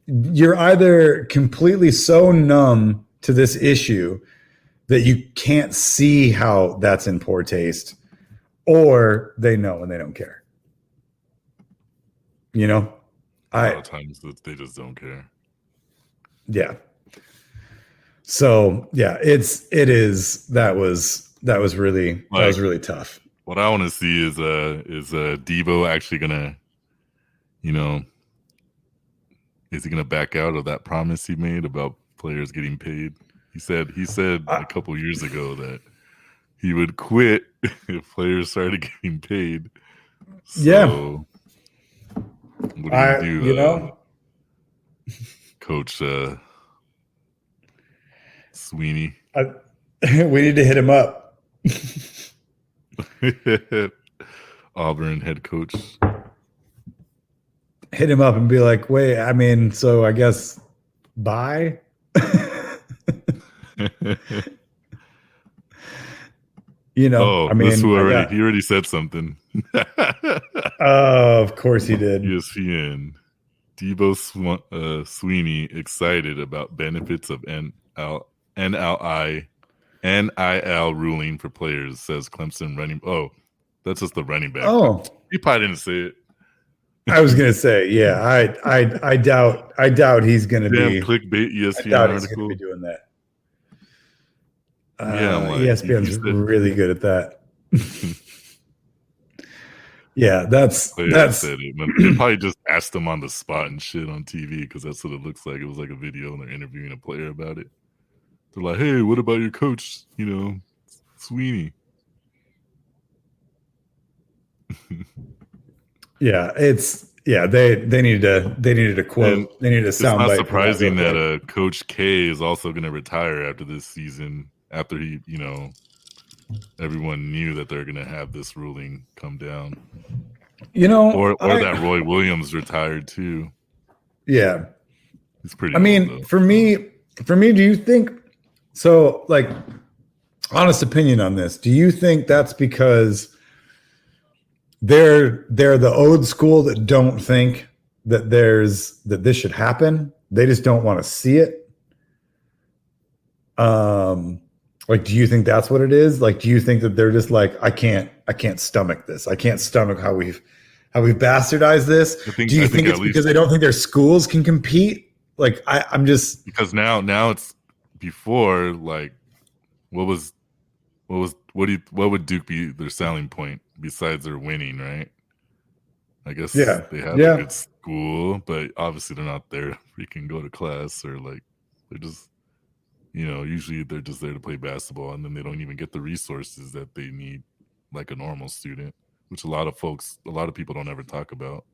you're either completely so numb to this issue that you can't see how that's in poor taste, or they know and they don't care. A lot of times they just don't care. Yeah. So yeah, that was really tough. What I want to see is Debo actually gonna, is he gonna back out of that promise he made about players getting paid? He said a couple years ago that he would quit if players started getting paid. So, what do you do? Coach Sweeney. We need to hit him up. Auburn head coach. Hit him up and be like, wait, I mean, so I guess bye. He already said something. Oh, of course he did. ESPN. Debo Sweeney excited about benefits of NIL ruling for players, says Clemson running. Oh, that's just the running back. Oh, he probably didn't say it. I was gonna say, yeah. I doubt he's gonna be clickbait ESPN I doubt article. He's gonna be doing that. ESPN's really good at that. Yeah, that's said it. They probably just asked him on the spot and shit on TV because that's what it looks like. It was like a video and they're interviewing a player about it. They're like, "Hey, what about your coach? Sweeney." Yeah, they needed a quote. And they needed a soundbite. It's not surprising that Coach K is also going to retire after this season. After he, everyone knew that they're going to have this ruling come down. Or that Roy Williams retired too. Yeah, it's pretty. I mean, for me, do you think so? Honest opinion on this. Do you think that's because they're the old school that don't think that this should happen? They just don't want to see it. Do you think that's what it is? Do you think that they're just I can't stomach this. I can't stomach how we've bastardized this? Do you think it's because they don't think their schools can compete? Like I'm just because now it's before like what would Duke be their selling point besides their winning, right? I guess they have a good school, but obviously they're not there. You can go to class or like they're just, usually they're just there to play basketball, and then they don't even get the resources that they need like a normal student, which a lot of people don't ever talk about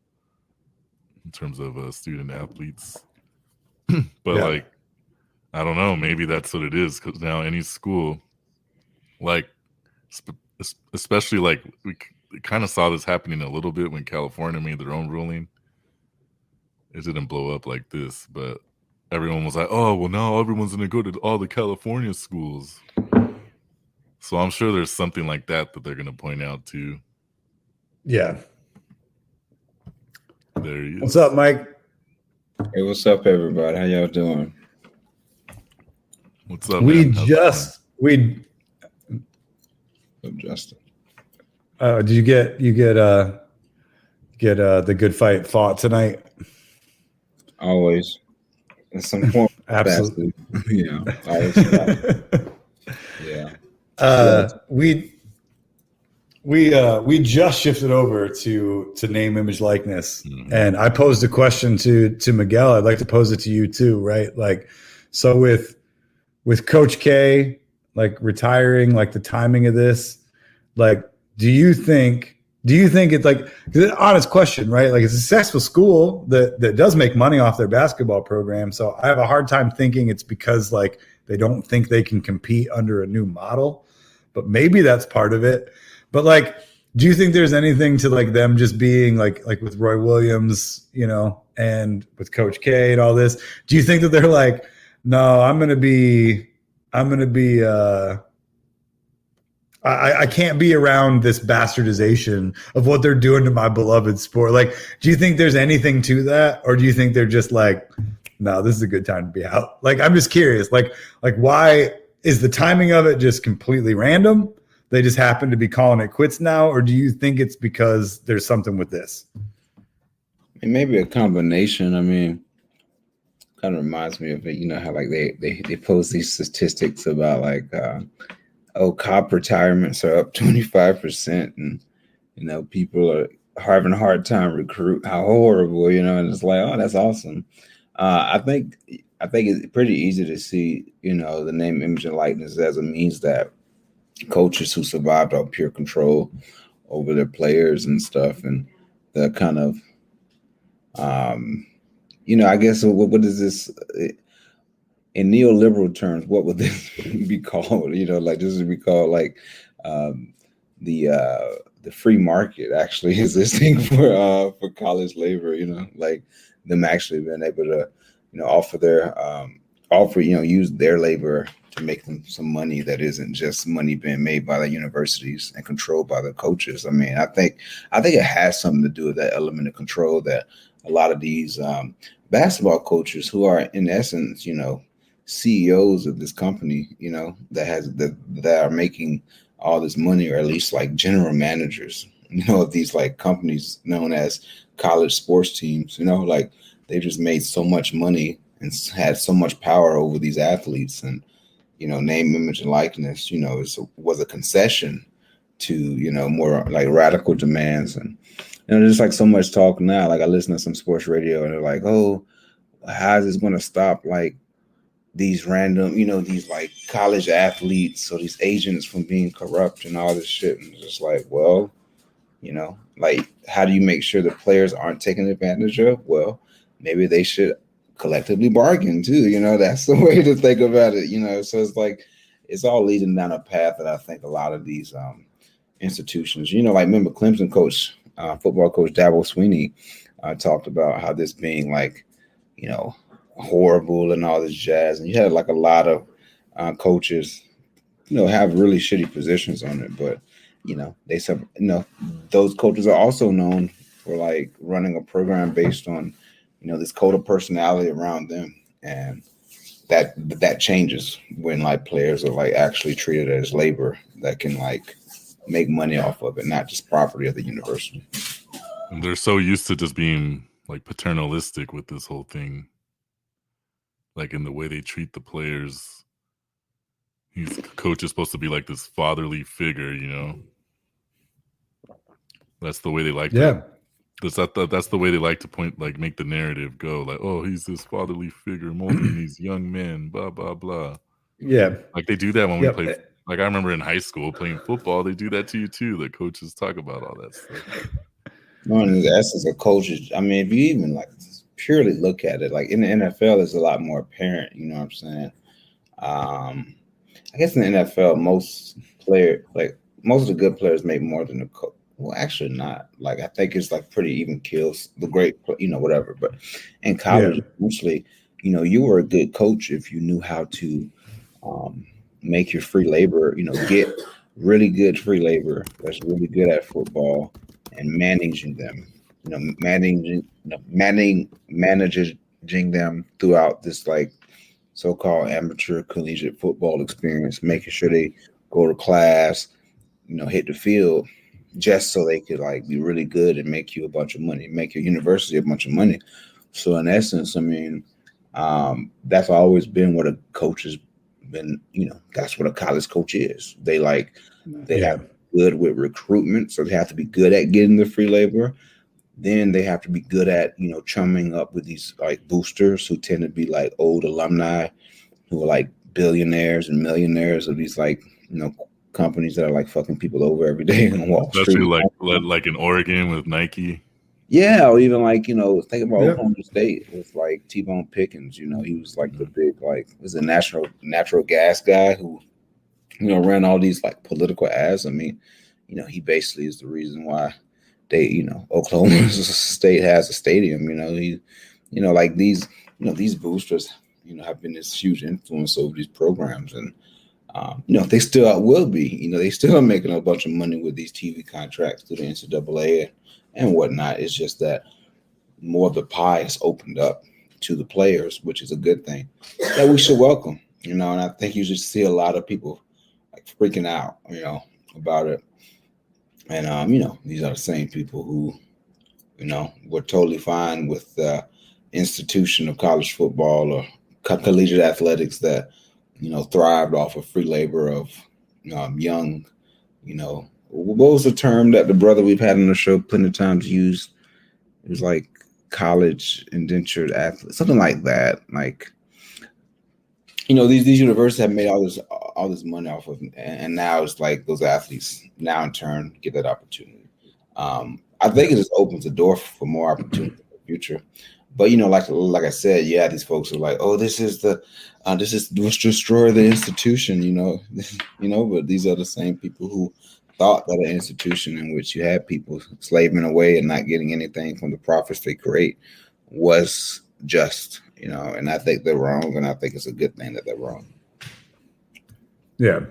in terms of student athletes. But like, I don't know, maybe that's what it is, because now any school, like, especially like we kind of saw this happening a little bit when California made their own ruling. It didn't blow up like this, but everyone was like, oh, well, now everyone's going to go to all the California schools. So I'm sure there's something like that they're going to point out too. Yeah. There he is. What's up, Mike? Hey, what's up, everybody? How y'all doing? What's up, man? Justin. Did you get the good fight fought tonight? Always. In some form. Absolutely. Yeah. Always. Yeah. We just shifted over to name, image, likeness, and I posed a question to Miguel. I'd like to pose it to you too, right? Like, so with Coach K, like retiring, like the timing of this, like, do you think it's like, it's an honest question, right? Like, it's a successful school that does make money off their basketball program. So I have a hard time thinking it's because like they don't think they can compete under a new model, but maybe that's part of it. But like, do you think there's anything to like them just being like with Roy Williams, and with Coach K and all this? Do you think that they're like, no, I can't be around this bastardization of what they're doing to my beloved sport? Like, do you think there's anything to that? Or do you think they're just like, no, this is a good time to be out? Like, I'm just curious, like why is the timing of it just completely random? They just happen to be calling it quits now? Or do you think it's because there's something with this? It may be a combination. I mean, kind of reminds me of it, how like they post these statistics about like, cop retirements are up 25%, and people are having a hard time recruit. How horrible, and it's like, oh, that's awesome. I think it's pretty easy to see, the name, image, and likeness as a means that coaches who survived on pure control over their players and stuff, and the kind of, I guess what is this? In neoliberal terms, what would this be called? Like this would be called like the free market actually existing for college labor. Like them actually being able to use their labor to make them some money that isn't just money being made by the universities and controlled by the coaches. I mean, I think it has something to do with that element of control that a lot of these basketball coaches who are in essence, CEOs of this company, that are making all this money, or at least like general managers, of these like companies known as college sports teams, like they just made so much money and had so much power over these athletes, and name, image, and likeness, was a concession to more like radical demands. And there's like so much talk now. Like I listen to some sports radio, and they're like, oh, how is this going to stop like these random, these like college athletes or these agents from being corrupt and all this shit? And it's just like, well, like, how do you make sure the players aren't taken advantage of? Well, maybe they should collectively bargain too. That's the way to think about it. So it's like, it's all leading down a path that I think a lot of these institutions, like remember Clemson coach, football coach Dabo Swinney talked about how this being like, horrible and all this jazz. And you had like a lot of coaches, have really shitty positions on it. But, those coaches are also known for like running a program based on, this code of personality around them. And that changes when like players are like actually treated as labor that can like make money off of it, not just property of the university. And they're so used to just being like paternalistic with this whole thing, like in the way they treat the players. Coach is supposed to be like this fatherly figure, you know. That's the way they like to. That's the way they like to make the narrative go. Like, oh, he's this fatherly figure molding these young men. Blah blah blah. Yeah, like they do that when we play. Like I remember in high school playing football, they do that to you too. The coaches talk about all that stuff. No, in the essence of coaches, I mean, if you even like purely look at it, like in the NFL, it's a lot more apparent. You know what I'm saying? I guess in the NFL, most of the good players make more than the coach. Well, actually not. Like I think it's like pretty even kills the great, whatever. But in college, mostly, you were a good coach if you knew how to make your free labor, get really good free labor that's really good at football and managing them, managing them throughout this like so-called amateur collegiate football experience, making sure they go to class, hit the field, just so they could like be really good and make you a bunch of money, make your university a bunch of money. So in essence, I mean, that's always been what a coach has been, that's what a college coach is. They have good with recruitment. So they have to be good at getting the free labor. Then they have to be good at, chumming up with these like boosters who tend to be like old alumni who are like billionaires and millionaires of these like, companies that are like fucking people over every day on Wall Street. Especially like in Oregon with Nike. Yeah, or even like, think about Oklahoma State with like T-Bone Pickens, he was like the big, was a natural gas guy who, ran all these like political ads. I mean, he basically is the reason why they, Oklahoma State has a stadium, like these boosters, have been this huge influence over these programs. And, they still will be, they still are making a bunch of money with these TV contracts through the NCAA and whatnot. It's just that more of the pie is opened up to the players, which is a good thing that we should welcome, and I think you should see a lot of people like freaking out, about it. And, these are the same people who, were totally fine with the institution of college football or collegiate athletics that, thrived off of free labor of young, what was the term that the brother we've had on the show plenty of times used? It was like college indentured athletes, something like that. Like, these universities have made all this money off of, and now it's like those athletes now in turn get that opportunity. I think it just opens the door for more opportunity in the future. But like I said, these folks are like, oh, this is destroy the institution, But these are the same people who thought that an institution in which you had people slaving away and not getting anything from the profits they create was just, and I think they're wrong, and I think it's a good thing that they're wrong. Yeah,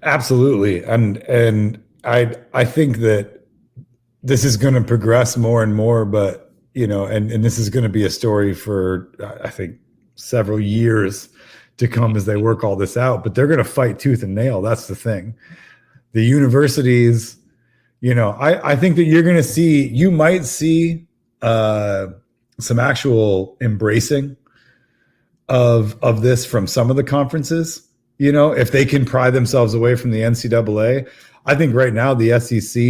absolutely, and I think that this is going to progress more and more, but and this is going to be a story for I think several years to come as they work all this out. But they're going to fight tooth and nail. That's the thing. The universities, I think that you might see some actual embracing of this from some of the conferences. If they can pry themselves away from the NCAA. I think right now the SEC,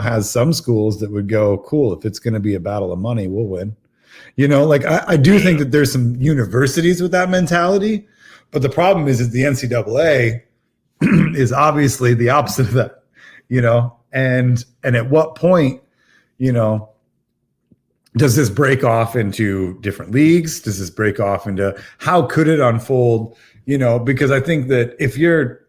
has some schools that would go, cool, if it's going to be a battle of money, we'll win. I do think that there's some universities with that mentality, but the problem is the NCAA is obviously the opposite of that, and at what point, does this break off into different leagues? Does this break off into how could it unfold? Because I think that if you're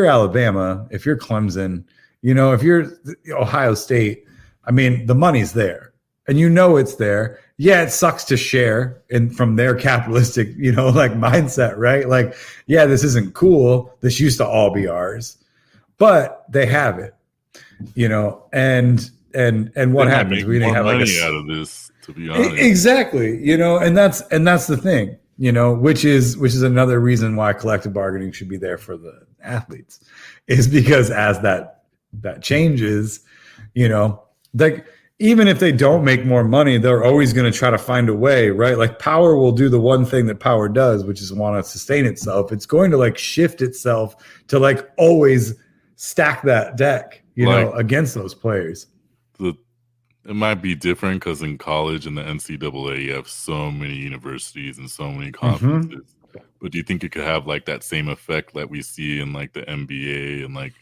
Alabama, if you're Clemson, if you're Ohio State, the money's there and it's there. Yeah, it sucks to share from their capitalistic, mindset, right? Like, yeah, this isn't cool. This used to all be ours, but they have it, and what happens? We didn't have money out of this, to be honest. Exactly, and that's the thing. Which is another reason why collective bargaining should be there for the athletes, is because as that that changes, like even if they don't make more money, they're always going to try to find a way, right? Like Power will do the one thing that Power does, which is want to sustain itself. It's going to like shift itself to like always stack that deck, against those players. It might be different because in college in the NCAA, you have so many universities and so many conferences. But do you think it could have like that same effect that we see in like the NBA and like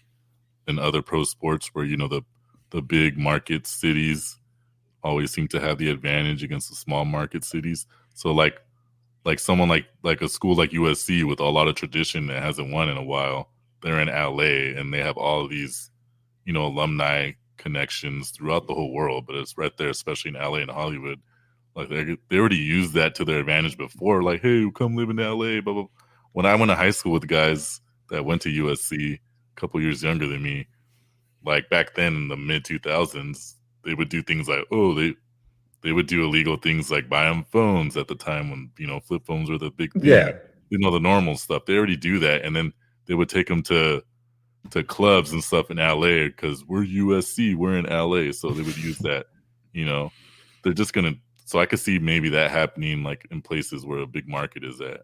in other pro sports where, the big market cities always seem to have the advantage against the small market cities? So like someone like a school like USC with a lot of tradition that hasn't won in a while, they're in LA and they have all of these, alumni connections throughout the whole world, but it's right there, especially in LA and Hollywood. Like they already used that to their advantage before. Like, hey, come live in LA, blah, blah. When I went to high school with guys that went to USC a couple years younger than me, like back then in the mid 2000s, they would do things like, they would do illegal things like buy them phones at the time when, flip phones were the big thing. Yeah. The normal stuff. They already do that. And then they would take them to clubs and stuff in LA because we're USC, we're in LA. So they would use that, they're just going to, so I could see maybe that happening like in places where a big market is at.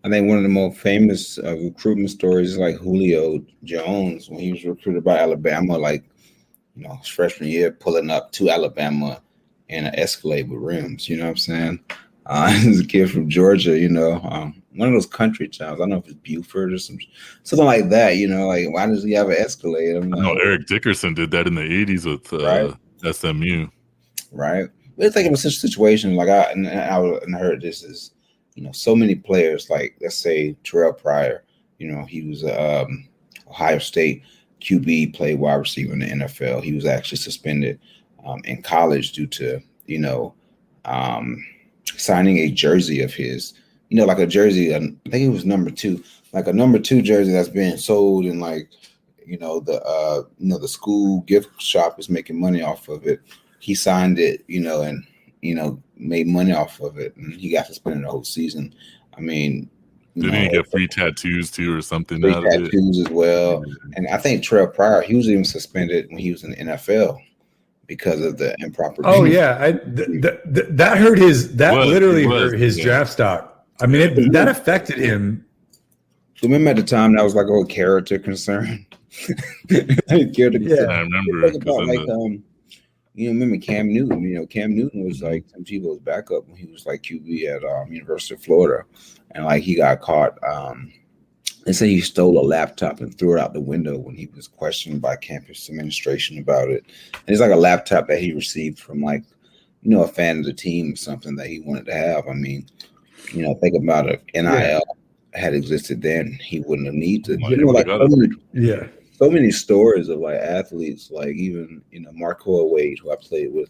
I think one of the most famous recruitment stories is like Julio Jones when he was recruited by Alabama, like, his freshman year, pulling up to Alabama in an Escalade with rims. You know what I'm saying? He's a kid from Georgia, one of those country towns. I don't know if it's Buford or something like that. Like why does he have an Escalade? I'm like, Eric Dickerson did that in the 80s with SMU. Right. But it's like it was such a situation. Like I heard this is, so many players, like let's say Terrell Pryor, he was Ohio State QB, played wide receiver in the NFL. He was actually suspended in college due to, signing a jersey of his, like a jersey, I think it was number 2, like a number 2 jersey that's being sold in like, the school gift shop is making money off of it. He signed it, and, made money off of it, and he got suspended the whole season. I mean, didn't he get free tattoos too or something? Free tattoos as well. And I think Trevor Bauer, he was even suspended when he was in the NFL because of the improper. Oh yeah, that hurt his. That literally hurt his draft stock. I mean, that affected him. Remember at the time that was like a character concern. I remember. Remember Cam Newton? Cam Newton was like Tim Tebow's backup when he was like QB at University of Florida, and like he got caught. They say he stole a laptop and threw it out the window when he was questioned by campus administration about it. And it's like a laptop that he received from like, a fan of the team or something that he wanted to have. I mean, think about it. NIL had existed then, he wouldn't have needed to. So many stories of like athletes, like even Marco Wade, who I played with.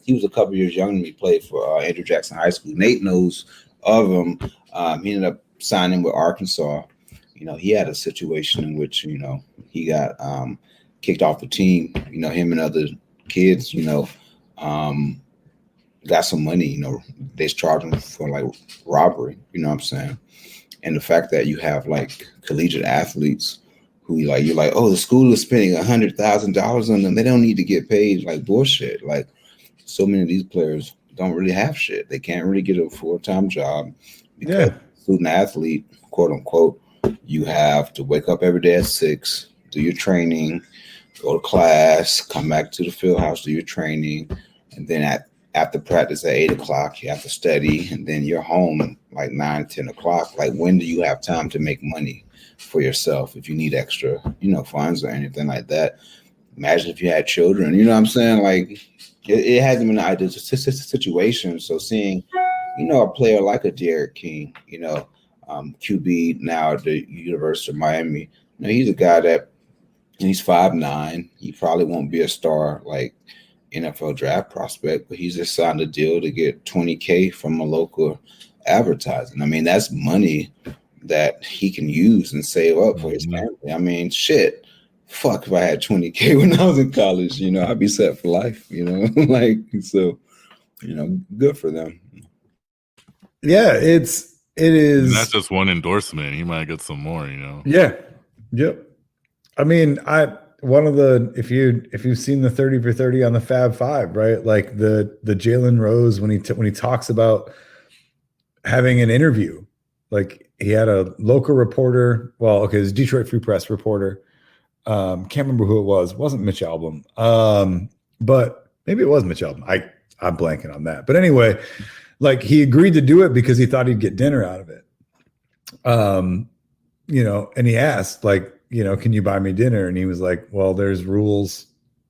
He was a couple years younger than me. Played for Andrew Jackson High School. Nate knows of him. He ended up signing with Arkansas. He had a situation in which he got kicked off the team. Him and other kids, got some money. They charged him for like robbery. You know what I'm saying? And the fact that you have like collegiate athletes who you're like, oh, the school is spending $100,000 on them. They don't need to get paid. Like bullshit. Like so many of these players don't really have shit. They can't really get a full-time job because student athlete, quote unquote, you have to wake up every day at 6, do your training, go to class, come back to the field house, do your training, and then after practice at 8 o'clock, you have to study, and then you're home at like 9, 10 o'clock. Like when do you have time to make money for yourself if you need extra, funds or anything like that? Imagine if you had children, you know what I'm saying? Like it hasn't been an ideal situation. So seeing, a player like a Derek King, QB now at the University of Miami, he's a guy that he's 5'9". He probably won't be a star like NFL draft prospect, but he's just signed a deal to get $20K from a local advertising. I mean, that's money that he can use and save up for his family. I mean, shit. Fuck if I had $20K when I was in college, I'd be set for life, like, so, good for them. Yeah, it is. And that's just one endorsement. He might get some more, Yeah. Yep. I mean, if you've seen the 30 for 30 on the Fab Five, right? Like the Jalen Rose when he talks about having an interview, like he had a local reporter. Well, okay, it was Detroit Free Press reporter. Can't remember who it was. It wasn't Mitch Albom. But maybe it was Mitch Albom. I'm blanking on that. But anyway, like he agreed to do it because he thought he'd get dinner out of it. And he asked, like, can you buy me dinner? And he was like, well, there's rules,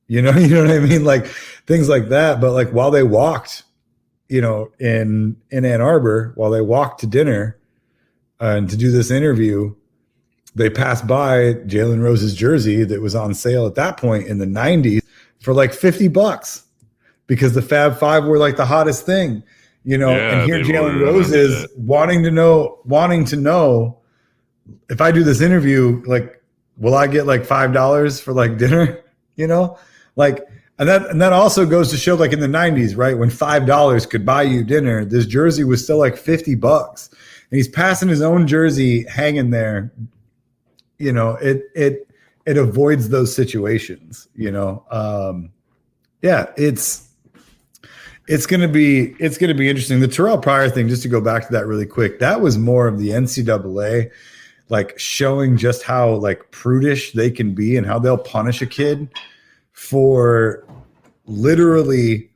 you know what I mean? Like things like that. But like while they walked, in Ann Arbor, while they walked to dinner and to do this interview, they passed by Jalen Rose's jersey that was on sale at that point in the 90s for like $50 because the Fab Five were like the hottest thing, and here Jalen Rose is wanting to know if I do this interview, like, will I get like $5 for like dinner? Like, and that also goes to show, like in the 90s, right, when $5 could buy you dinner, this jersey was still like $50, and he's passing his own jersey hanging there. It avoids those situations. It's gonna be interesting. The Terrell Pryor thing, just to go back to that really quick, that was more of the NCAA, like showing just how like prudish they can be and how they'll punish a kid for literally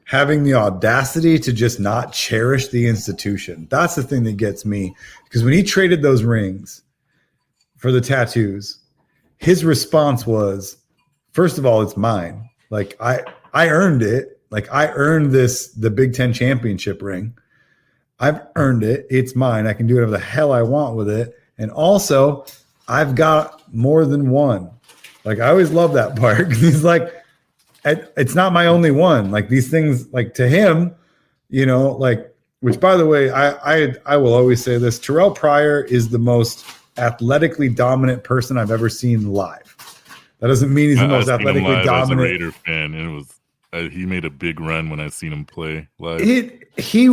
having the audacity to just not cherish the institution. That's the thing that gets me, because when he traded those rings for the tattoos, his response was, first of all, it's mine. Like I earned it. Like I earned the Big Ten championship ring. I've earned it. It's mine. I can do whatever the hell I want with it. And also, I've got more than one. Like I always love that part. He's like, it's not my only one. Like these things, like to him, like, which by the way, I will always say this: Terrell Pryor is the most athletically dominant person I've ever seen live. That doesn't mean he's the most athletically dominant. As a Raider fan, and it was he made a big run when I seen him play live. He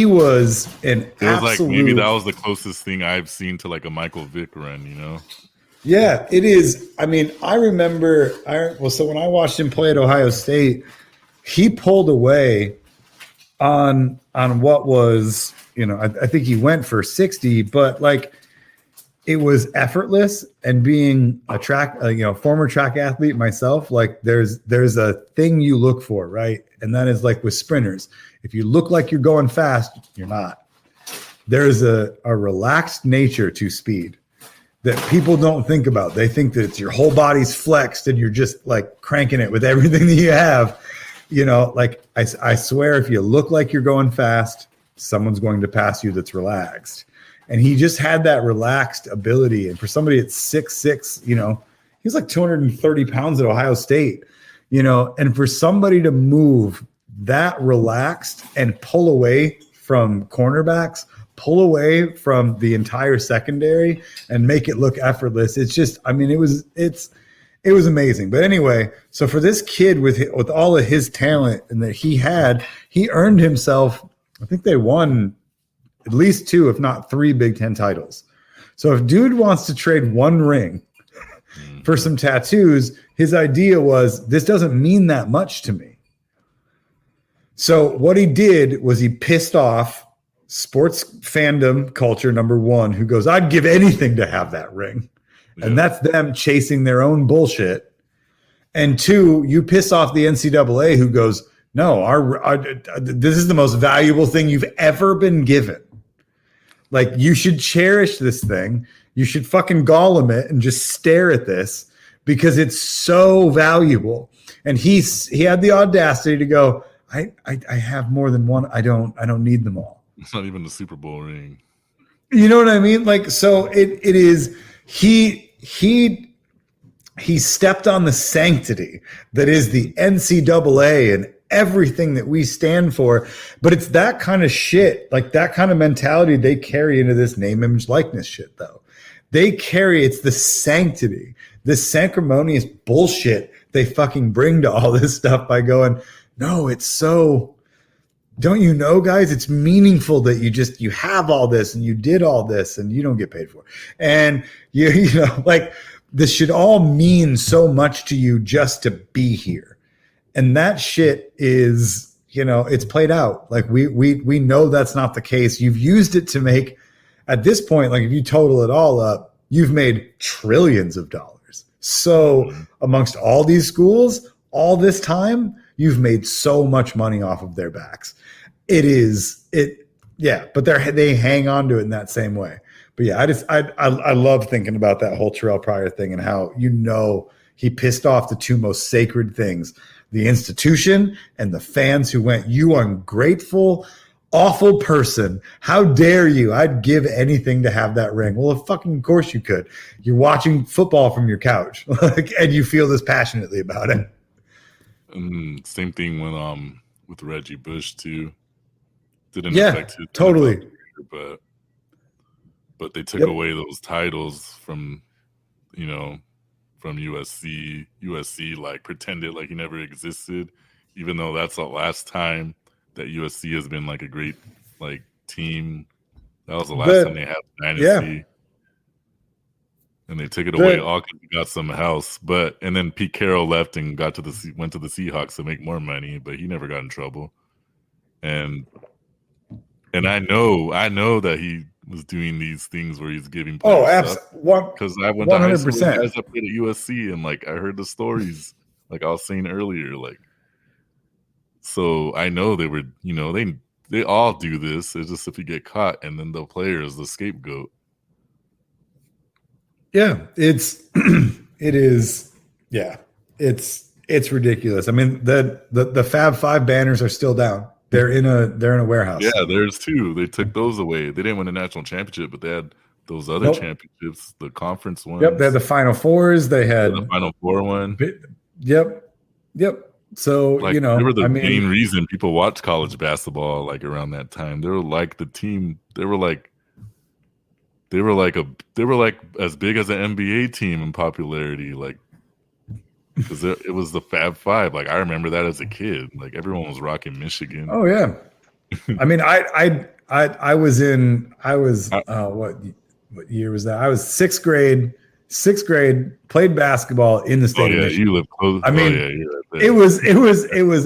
was an absolute. It was like maybe that was the closest thing I've seen to like a Michael Vick run. Yeah, it is. I mean, I remember. So when I watched him play at Ohio State, he pulled away on what was, I think he went for 60, but like it was effortless. And being a former track athlete myself, like there's a thing you look for, right? And that is like with sprinters. If you look like you're going fast, you're not. There's a relaxed nature to speed that people don't think about. They think that it's your whole body's flexed and you're just like cranking it with everything that you have. Like I swear, if you look like you're going fast, someone's going to pass you that's relaxed. And he just had that relaxed ability. And for somebody at 6'6", he was like 230 pounds at Ohio State, and for somebody to move that relaxed and pull away from cornerbacks, pull away from the entire secondary and make it look effortless. It's just, I mean, it was amazing. But anyway, so for this kid with all of his talent and that he earned himself, I think they won at least 2, if not 3 Big Ten titles. So if dude wants to trade one ring for some tattoos, his idea was, this doesn't mean that much to me. So what he did was he pissed off sports fandom culture, number one, who goes, I'd give anything to have that ring. Yeah. And that's them chasing their own bullshit. And 2, you piss off the NCAA, who goes, no, this is the most valuable thing you've ever been given. Like, you should cherish this thing. You should fucking Gollum it and just stare at this because it's so valuable. And he had the audacity to go, I have more than one. I don't need them all. It's not even the Super Bowl ring. You know what I mean? Like, so it is, he stepped on the sanctity that is the NCAA and everything that we stand for. But it's that kind of shit, like that kind of mentality they carry into this name, image, likeness shit, though. It's the sanctity, this sanctimonious bullshit they fucking bring to all this stuff by going, no, it's so, don't you know, guys, it's meaningful that you have all this and you did all this and you don't get paid for it. And you know, like this should all mean so much to you just to be here. And that shit is, it's played out. Like we know that's not the case. You've used it to make, at this point, like if you total it all up, you've made trillions of dollars. So amongst all these schools, all this time, you've made so much money off of their backs. But they hang on to it in that same way. But yeah, I love thinking about that whole Terrell Pryor thing and how, he pissed off the two most sacred things, the institution and the fans who went, "You ungrateful, awful person. How dare you? I'd give anything to have that ring." Well, of course you could. You're watching football from your couch and you feel this passionately about it. Same thing with Reggie Bush too. Didn't affect his totally. Career, but they took away those titles from USC. USC like pretended like he never existed, even though that's the last time that USC has been like a great like team. That was the last time they had a dynasty. And they took it away all because he got some house. And then Pete Carroll left and went to the Seahawks to make more money, but he never got in trouble. And I know that he was doing these things where he's giving players because I went to high school with guys that played at USC and like I heard the stories like I was saying earlier, like so I know they were they all do this. It's just if you get caught and then the player is the scapegoat. Yeah, it's ridiculous. I mean, the Fab Five banners are still down. They're in a warehouse. Yeah, there's two. They took those away. They didn't win a national championship, but they had those other championships, the conference ones. Yep, they had the Final Fours. They had the Final Four one. Yep. So they were the main reason people watched college basketball. Like around that time, they were like the team. They were like as big as an NBA team in popularity. Like. Because it was the Fab Five. Like I remember that as a kid. Like everyone was rocking Michigan. Oh yeah. I mean, I was what year was that? I was sixth grade. Played basketball in the state of Michigan. You live close. I mean, right it was.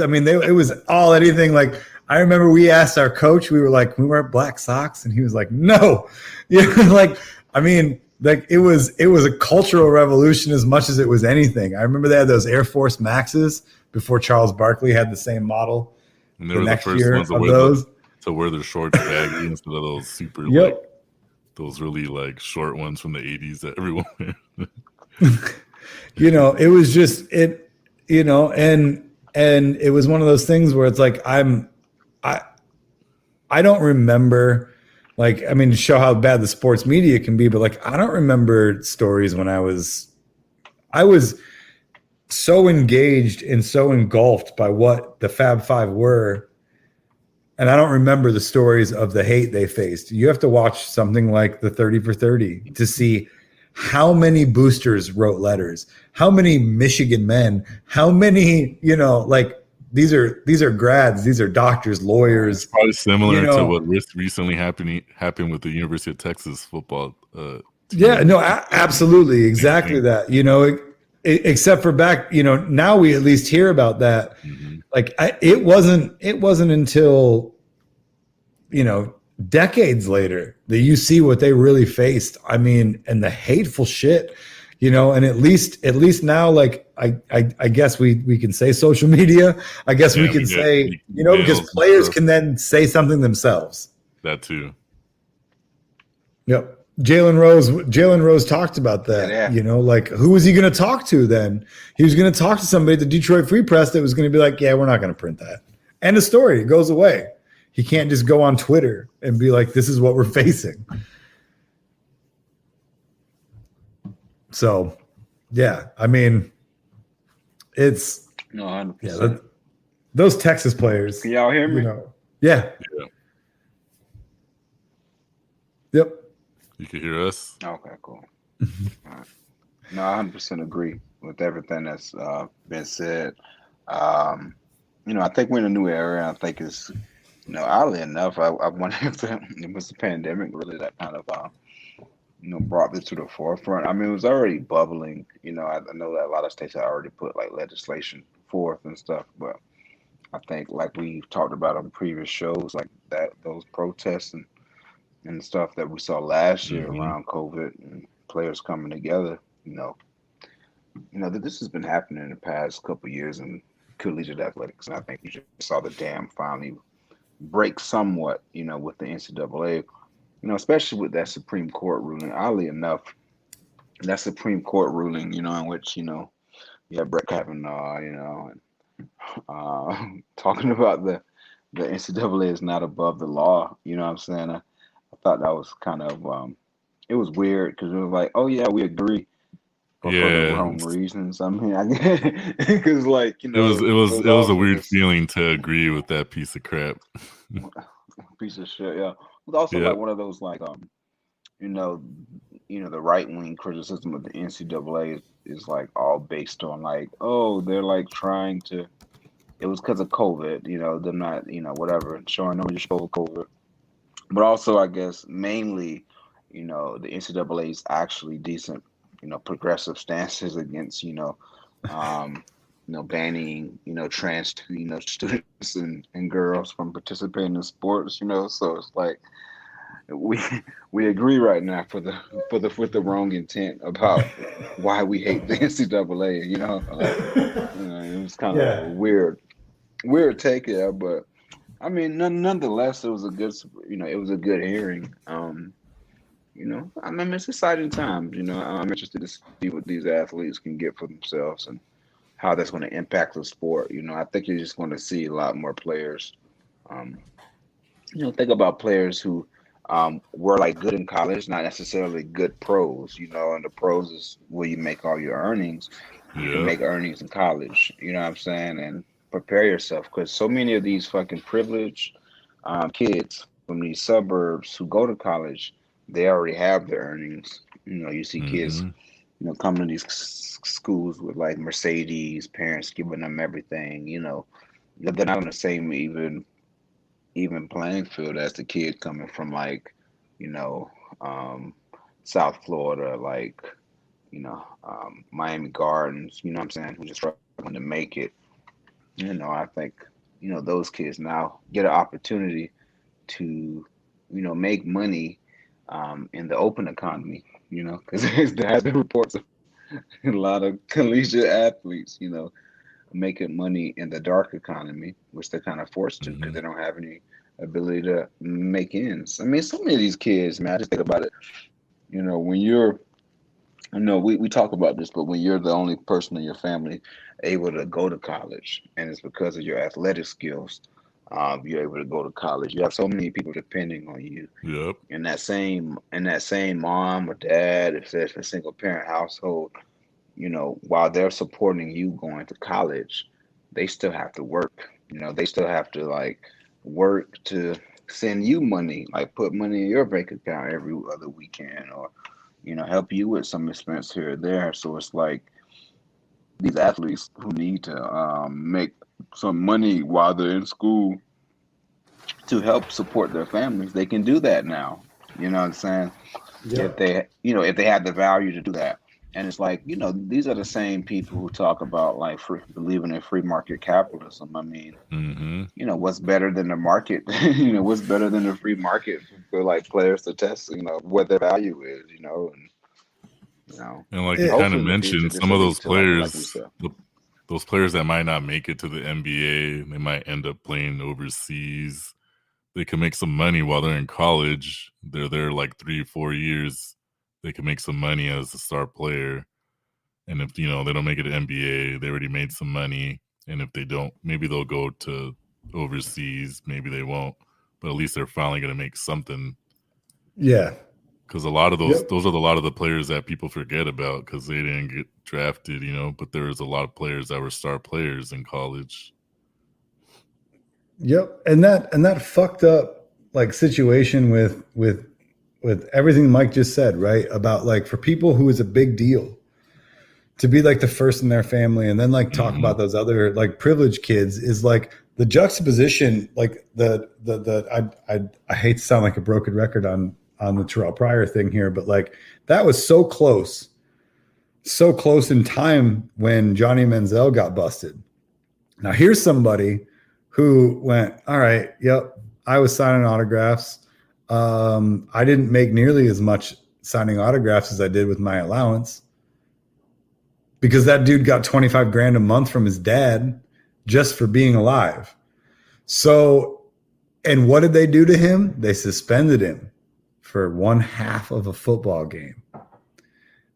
I mean, it was all anything. Like I remember we asked our coach. We were like, "We wear black socks," and he was like, "No." Like I mean. Like it was a cultural revolution as much as it was anything. I remember they had those Air Force Maxes before Charles Barkley had the same model. And they were the first ones to wear their shorts baggy instead of those super like those really like short ones from the 80s that everyone it was just and it was one of those things where it's like I don't remember. Like, I mean, to show how bad the sports media can be, but like, I don't remember stories when I was so engaged and so engulfed by what the Fab Five were. And I don't remember the stories of the hate they faced. You have to watch something like the 30 for 30 to see how many boosters wrote letters, how many Michigan men, how many, like, these are grads. These are doctors, lawyers. It's probably similar to what recently happened with the University of Texas football. Yeah, no, absolutely, exactly that. Except for back, now we at least hear about that. Mm-hmm. Like it wasn't until decades later that you see what they really faced. I mean, and the hateful shit. And at least now, like I guess we can say social media. I guess we can say, because players can then say something themselves. That too. Yep. Jalen Rose talked about that. Yeah. Like who was he going to talk to then? He was going to talk to somebody at the Detroit Free Press that was going to be like, yeah, we're not going to print that. End of story. It goes away. He can't just go on Twitter and be like, this is what we're facing. So, yeah, I mean, it's 100%. Yeah, those Texas players. Can y'all hear me? Yeah. Yep. You can hear us. Okay, cool. Right. No, I 100% agree with everything that's been said. I think we're in a new era. I think it's, oddly enough, I wonder if it was the pandemic really that kind of brought this to the forefront. I mean, it was already bubbling. I know that a lot of states had already put like legislation forth and stuff, but I think like we talked about on previous shows, like that those protests and stuff that we saw last year Mm-hmm. around COVID and players coming together, that this has been happening in the past couple of years in collegiate athletics, and I think you just saw the dam finally break somewhat, with the NCAA, especially with that Supreme Court ruling. Oddly enough, that Supreme Court ruling, in which you have Brett Kavanaugh, and talking about the NCAA is not above the law. You know what I'm saying? I thought that was kind of it was weird because it was like, oh yeah, we agree, but for the wrong reasons. I mean, because like it was a weird this feeling to agree with that piece of crap. piece of shit. Yeah, it was also like one of those like the right wing criticism of the NCAA is like all based on like, oh, they're like trying to. It was because of COVID, them not, whatever, showing no just over COVID. But also, I guess, mainly, the NCAA's actually decent, progressive stances against, banning, trans, students and girls from participating in sports, So it's like we agree right now with the wrong intent about why we hate the NCAA, it was kind of a weird take there, but I mean, nonetheless, it was a good, hearing. I mean, it's exciting times. I'm interested to see what these athletes can get for themselves and how that's going to impact the sport. I think you're just going to see a lot more players. Think about players who were like good in college, not necessarily good pros. And the pros is where you make all your earnings. You can make earnings in college. You know what I'm saying? And prepare yourself, because so many of these fucking privileged kids from these suburbs who go to college, they already have their earnings. You see kids, coming to these schools with like Mercedes, parents giving them everything. They're not on the same even playing field as the kid coming from like, South Florida, like, Miami Gardens. You know what I'm saying? Who just struggling to make it. I think, those kids now get an opportunity to, make money in the open economy, because there has been reports of a lot of collegiate athletes, making money in the dark economy, which they're kind of forced to because they don't have any ability to make ends. I mean, so many of these kids, man, I just think about it, when you're, we talk about this, but when you're the only person in your family able to go to college, and it's because of your athletic skills, you're able to go to college. You have so many people depending on you. Yep. And that same mom or dad, if it's a single parent household, while they're supporting you going to college, they still have to work. They still have to like work to send you money, like put money in your bank account every other weekend, or help you with some expense here or there. So it's like these athletes who need to make some money while they're in school to help support their families, they can do that now. You know what I'm saying? Yeah. If they have the value to do that. And it's like, these are the same people who talk about like believing in free market capitalism. I mean, what's better than the market? What's better than the free market for like players to test, what their value is, And like you kind of mentioned, some of those players, those players that might not make it to the NBA, they might end up playing overseas. They can make some money while they're in college. They're there like 3-4 years. They can make some money as a star player. And if, they don't make it to NBA, they already made some money. And if they don't, maybe they'll go to overseas. Maybe they won't. But at least they're finally going to make something. Yeah. Because a lot of those are a lot of the players that people forget about because they didn't get drafted, but there was a lot of players that were star players in college. Yep. And that fucked up like situation with everything Mike just said, right? About like for people who is a big deal to be like the first in their family and then like talk about those other like privileged kids is like the juxtaposition, like I hate to sound like a broken record on on the Terrell Pryor thing here, but like that was so close in time when Johnny Manziel got busted. Now here's somebody who went, all right, yep, I was signing autographs. I didn't make nearly as much signing autographs as I did with my allowance because that dude got 25 grand a month from his dad just for being alive. So, and what did they do to him? They suspended him for 1/2 of a football game.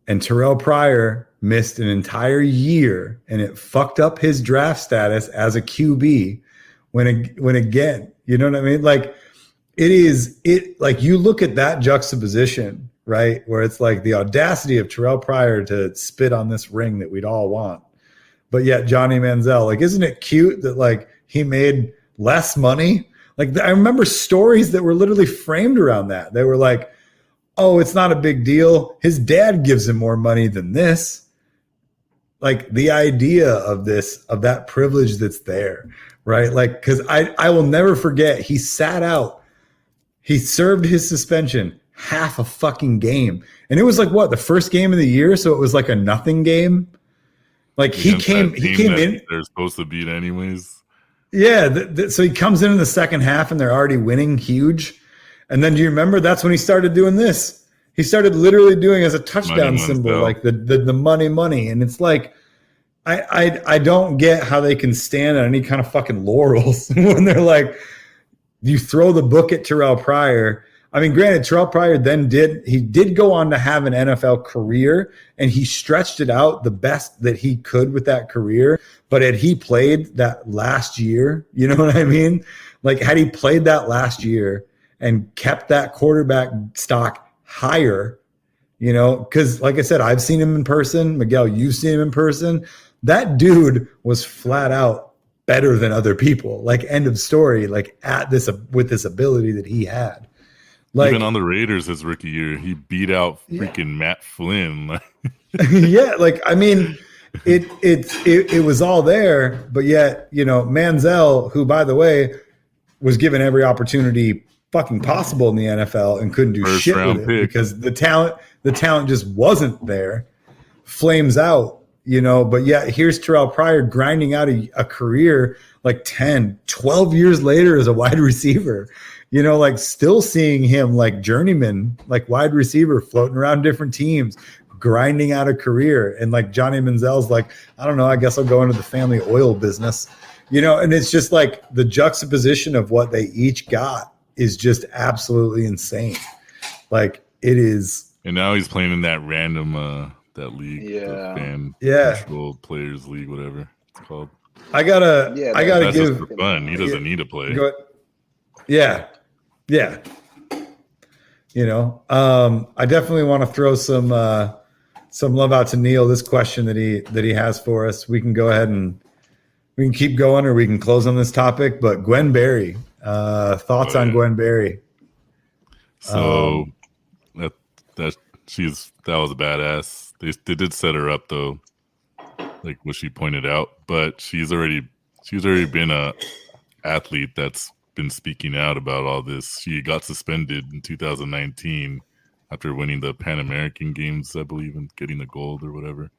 And Terrell Pryor missed an entire year, and it fucked up his draft status as a QB when again, you know what I mean? Like like you look at that juxtaposition, right? Where it's like the audacity of Terrell Pryor to spit on this ring that we'd all want. But yet Johnny Manziel, like, isn't it cute that like he made less money? Like I remember stories that were literally framed around that. They were like, oh, it's not a big deal. His dad gives him more money than this. Like the idea of that privilege that's there, right? Like, because I will never forget, he sat out. He served his suspension half a fucking game. And it was like, what, the first game of the year? So it was like a nothing game. Like he came in. They're supposed to beat anyways. Yeah. So he comes in the second half and they're already winning huge. And then do you remember that's when he started doing this? He started literally doing as a touchdown symbol, like the money. And it's like, I don't get how they can stand on any kind of fucking laurels when they're like, you throw the book at Terrell Pryor. I mean, granted, Terrell Pryor did go on to have an NFL career, and he stretched it out the best that he could with that career. But had he played that last year, you know what I mean? Like, had he played that last year and kept that quarterback stock higher, you know, because like I said, I've seen him in person. Miguel, you've seen him in person. That dude was flat out better than other people. Like, end of story. Like, with this ability that he had. Like, even on the Raiders his rookie year, he beat out freaking Matt Flynn. yeah, like I mean, it was all there, but yet, you know, Manziel, who by the way was given every opportunity fucking possible in the NFL and couldn't do shit with it because the talent just wasn't there, flames out. You know, but yeah, here's Terrell Pryor grinding out a career like 10, 12 years later as a wide receiver, you know, like still seeing him like journeyman, like wide receiver floating around different teams, grinding out a career. And like Johnny Manziel's like, I don't know, I guess I'll go into the family oil business, you know, and it's just like the juxtaposition of what they each got is just absolutely insane. Like it is. And now he's playing in that random, that league, control players league, whatever it's called. I gotta that's give just for fun. He doesn't need to play. Yeah. You know, I definitely want to throw some love out to Neil. This question that he has for us, we can go ahead and we can keep going, or we can close on this topic. But Gwen Berry, thoughts on Gwen Berry? So that was a badass. They did set her up though, like what she pointed out. But she's already been a athlete that's been speaking out about all this. She got suspended in 2019 after winning the Pan American Games, I believe, and getting the gold or whatever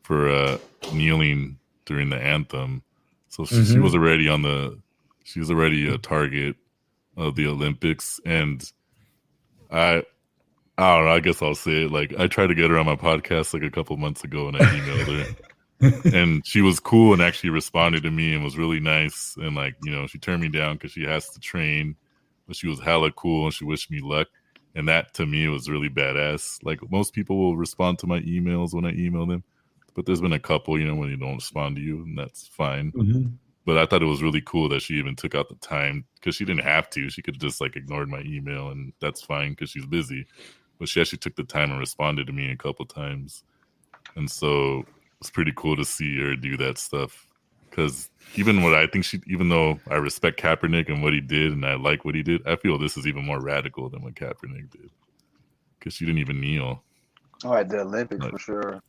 for kneeling during the anthem. So she was already a target of the Olympics, and I don't know. I guess I'll say it. Like, I tried to get her on my podcast like a couple months ago, and I emailed her, and she was cool and actually responded to me and was really nice. And like, you know, she turned me down because she has to train, but she was hella cool and she wished me luck. And that to me was really badass. Like, most people will respond to my emails when I email them, but there's been a couple, you know, when they don't respond to you, and that's fine. But I thought it was really cool that she even took out the time, because she didn't have to. She could have just like ignored my email, and that's fine because she's busy. But she actually took the time and responded to me a couple times. And so it's pretty cool to see her do that stuff. Because even though I respect Kaepernick and what he did, and I like what he did, I feel this is even more radical than what Kaepernick did. Because she didn't even kneel. Oh, at the Olympics, for sure.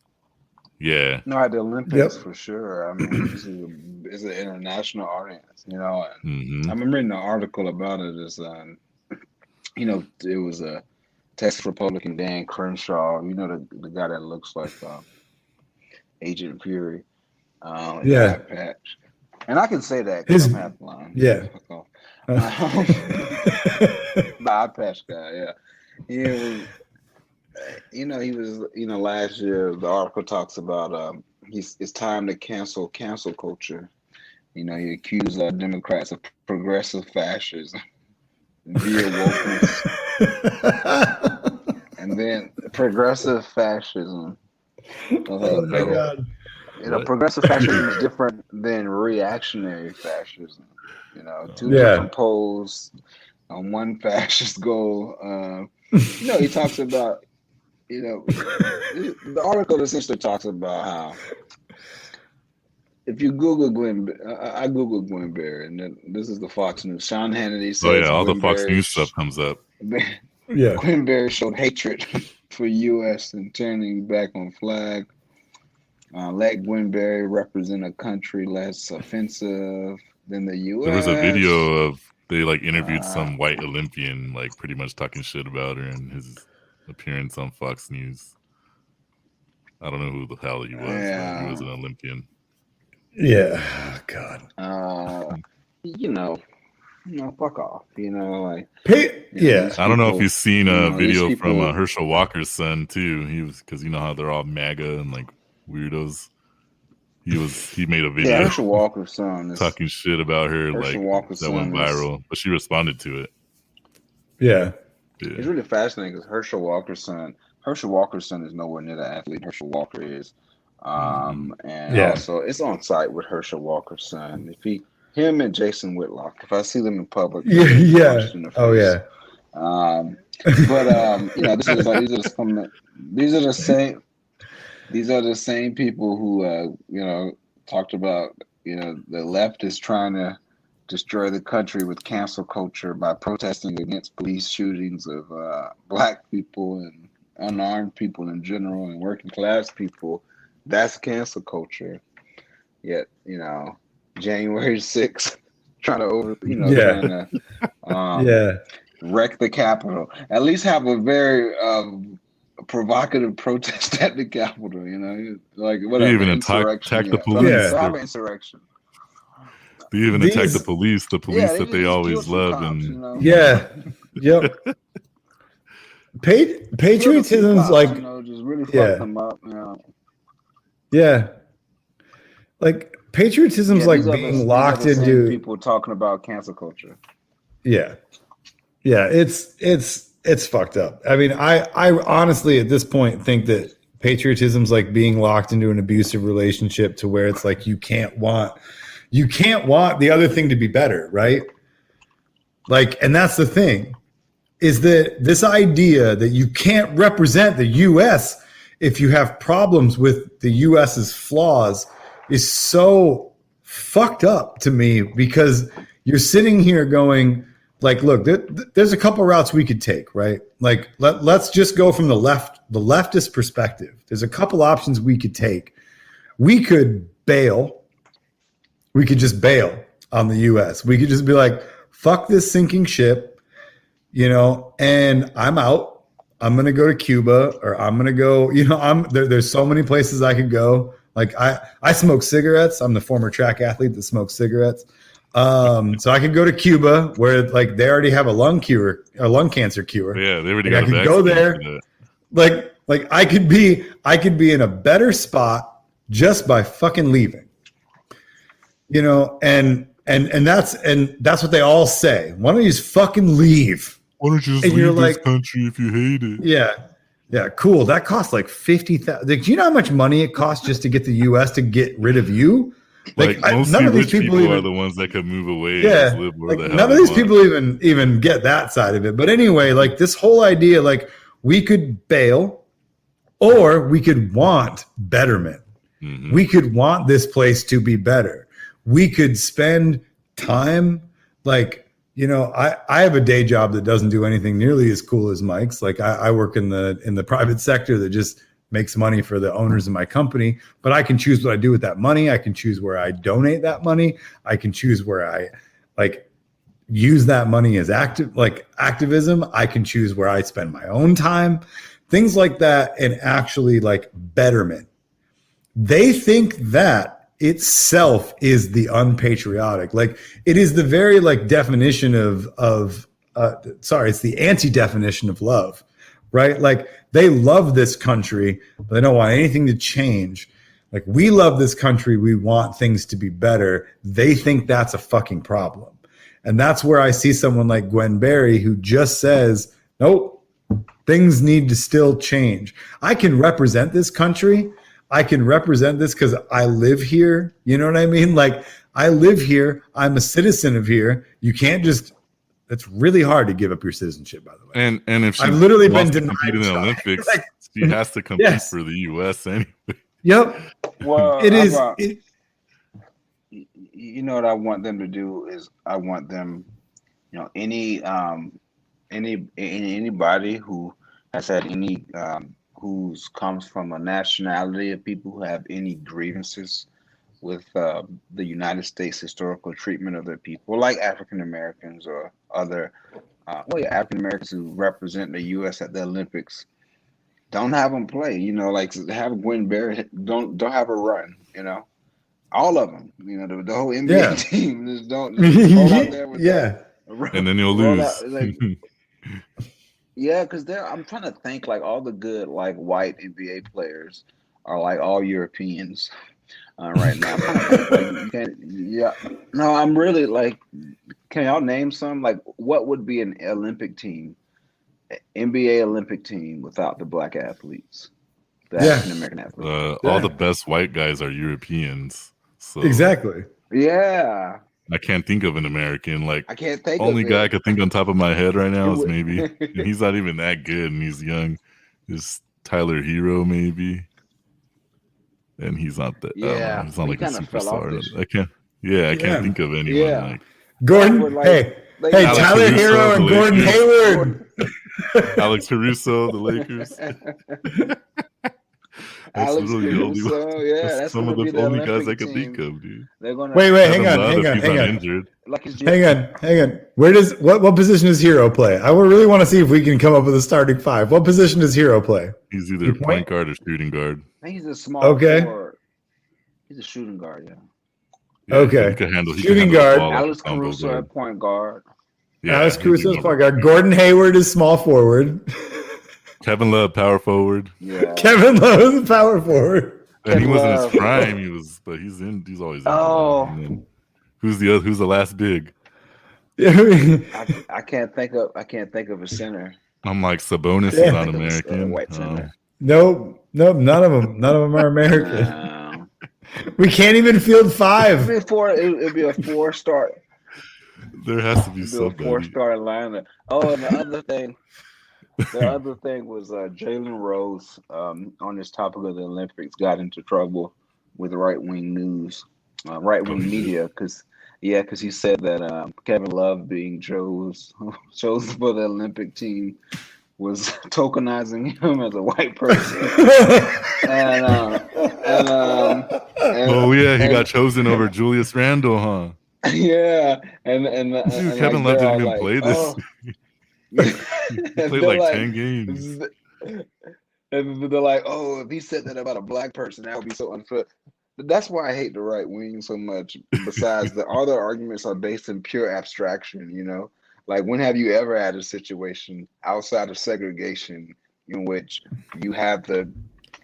Yeah. No, at the Olympics, for sure. I mean, it's an international audience, you know. And I'm reading an article about it. it was a Texas Republican, Dan Crenshaw. The guy that looks like Agent Fury. In the eye patch. And I can say that because I'm half blind. Yeah. Fuck off. The eye patch guy, yeah. He was, last year, the article talks about it's time to cancel culture. He accused Democrats of progressive fascism via wokeness. And then progressive fascism. Oh my God. Progressive fascism is different than reactionary fascism. Two different poles on one fascist goal. He talks about, the article essentially talks about how if you Google I Googled Gwen Berry, and then this is the Fox News. Sean Hannity says, all the Fox News stuff comes up. Gwen Berry showed hatred for U.S. and turning back on flag. Let Gwen Berry represent a country less offensive than the U.S. There was a video of they interviewed some white Olympian, pretty much talking shit about her and his appearance on Fox News. I don't know who the hell he was, but he was an Olympian. Yeah, God. Fuck off. I don't know if you've seen a video from Herschel Walker's son too. He was, because how they're all MAGA and weirdos. He made a video. Yeah, Herschel Walker's son is talking shit about her, that went viral, but she responded to it. Yeah. It's really fascinating because Herschel Walker's son is nowhere near the athlete Herschel Walker is. Also it's on site with Herschel Walker's son. Him and Jason Whitlock, if I see them in public, This is these are the same people who talked about the left is trying to destroy the country with cancel culture by protesting against police shootings of black people and unarmed people in general and working class people. That's cancel culture. Yet January 6th, trying to wreck the Capitol. At least have a very provocative protest at the Capitol. Whatever. Even attack the police. Insurrection. They even attack the police that they always love. Patriotism's just really fuck them up. Patriotism's being locked into people talking about cancel culture. It's fucked up. I mean, I honestly at this point think that patriotism's being locked into an abusive relationship to where it's you can't want the other thing to be better, right? And that's the thing, is that this idea that you can't represent the US if you have problems with the US's flaws is so fucked up to me, because you're sitting here going look, there's a couple routes we could take, right? Let's just go from the leftist perspective. There's a couple options we could take. We could bail. We could just bail on the US. We could just be fuck this sinking ship, and I'm out. I'm going to go to Cuba, or I'm going to go, there's so many places I could go. I smoke cigarettes. I'm the former track athlete that smokes cigarettes. So I could go to Cuba, where they already have a lung cancer cure. Yeah, they already got. I could go there. I could be in a better spot just by fucking leaving. And that's what they all say. Why don't you just fucking leave? Why don't you just leave this country if you hate it? Yeah, cool. That costs $50,000. Do you know how much money it costs just to get the U.S. to get rid of you? None of these people are the ones that could move away. Yeah, and live where the hell none of these people even get that side of it. But anyway, this whole idea, we could bail, or we could want betterment. Mm-hmm. We could want this place to be better. We could spend time, I have a day job that doesn't do anything nearly as cool as Mike's. I work in the private sector that just makes money for the owners of my company, but I can choose what I do with that money. I can choose where I donate that money. I can choose where use that money as activism. I can choose where I spend my own time, things like that, and actually like betterment. They think that itself is the unpatriotic. Like it is the very like definition it's the anti-definition of love, right? Like they love this country, but they don't want anything to change. Like we love this country, we want things to be better. They think that's a fucking problem. And that's where I see someone like Gwen Berry who just says, nope, things need to still change. I can represent this country. I can represent this because I live here. You know what I mean? Like I live here. I'm a citizen of here. You can't just, it's really hard to give up your citizenship, by the way. And if I've literally been to denied compete in the Olympics, like, she has to compete yes. for the U.S. anyway. Yep. Well, it is. You know what I want them to do is I want them, you know, anybody who has had any who's comes from a nationality of people who have any grievances with the United States historical treatment of their people, like African Americans or other African Americans who represent the U.S. at the Olympics. Don't have them play, you know, like have Gwen Berry. Don't have her run, you know. All of them, you know, the whole NBA team. Just roll out there with and then you'll lose. Because I'm trying to think like all the good like white NBA players are like all Europeans right now. No, I'm really like, can y'all name some? Like, what would be an Olympic team, NBA Olympic team without the black athletes, the African American athletes? All the best white guys are Europeans. So exactly. Yeah. I can't think of an American. Like I can't think. Only guy I could think on top of my head right now is maybe, and he's not even that good, and he's young. Is Tyler Hero maybe? And he's not that. Yeah, he's not like a superstar. I can't think of anyone. Yeah. Like Gordon. Hey, Tyler Hero and Gordon Hayward. Alex Caruso, the Lakers. Alex Caruso, that's some of the only guys I could think of, dude. Wait, hang on. Hang on. Where does what position does Hero play? I really want to see if we can come up with a starting five. What position does Hero play? He's either point guard or shooting guard. I think he's a small forward. He's a shooting guard, okay. He can handle shooting guard. Alex Caruso at point guard. Yeah, Alex Caruso is point guard. Gordon Hayward is small forward. Kevin Love, power forward. Yeah. Kevin Love is power forward. And he was in his prime. But he's always in. Oh. Who's the last big? I can't think of a center. I'm like Sabonis is not American. White center. Nope, none of them are American. We can't even field five. It'd be a 4-star. There has to be somebody. A 4-star lineup. Oh, and the other thing was Jalen Rose, on this topic of the Olympics, got into trouble with right-wing news, right-wing media, because he said that Kevin Love being chosen for the Olympic team was tokenizing him as a white person. He got chosen over Julius Randle, huh? Yeah, and Kevin Love didn't even play this. He played like 10 games. And they're like, oh, if he said that about a black person, that would be so unfair. That's why I hate the right wing so much. Besides, the other arguments are based in pure abstraction, you know? Like, when have you ever had a situation outside of segregation in which you have to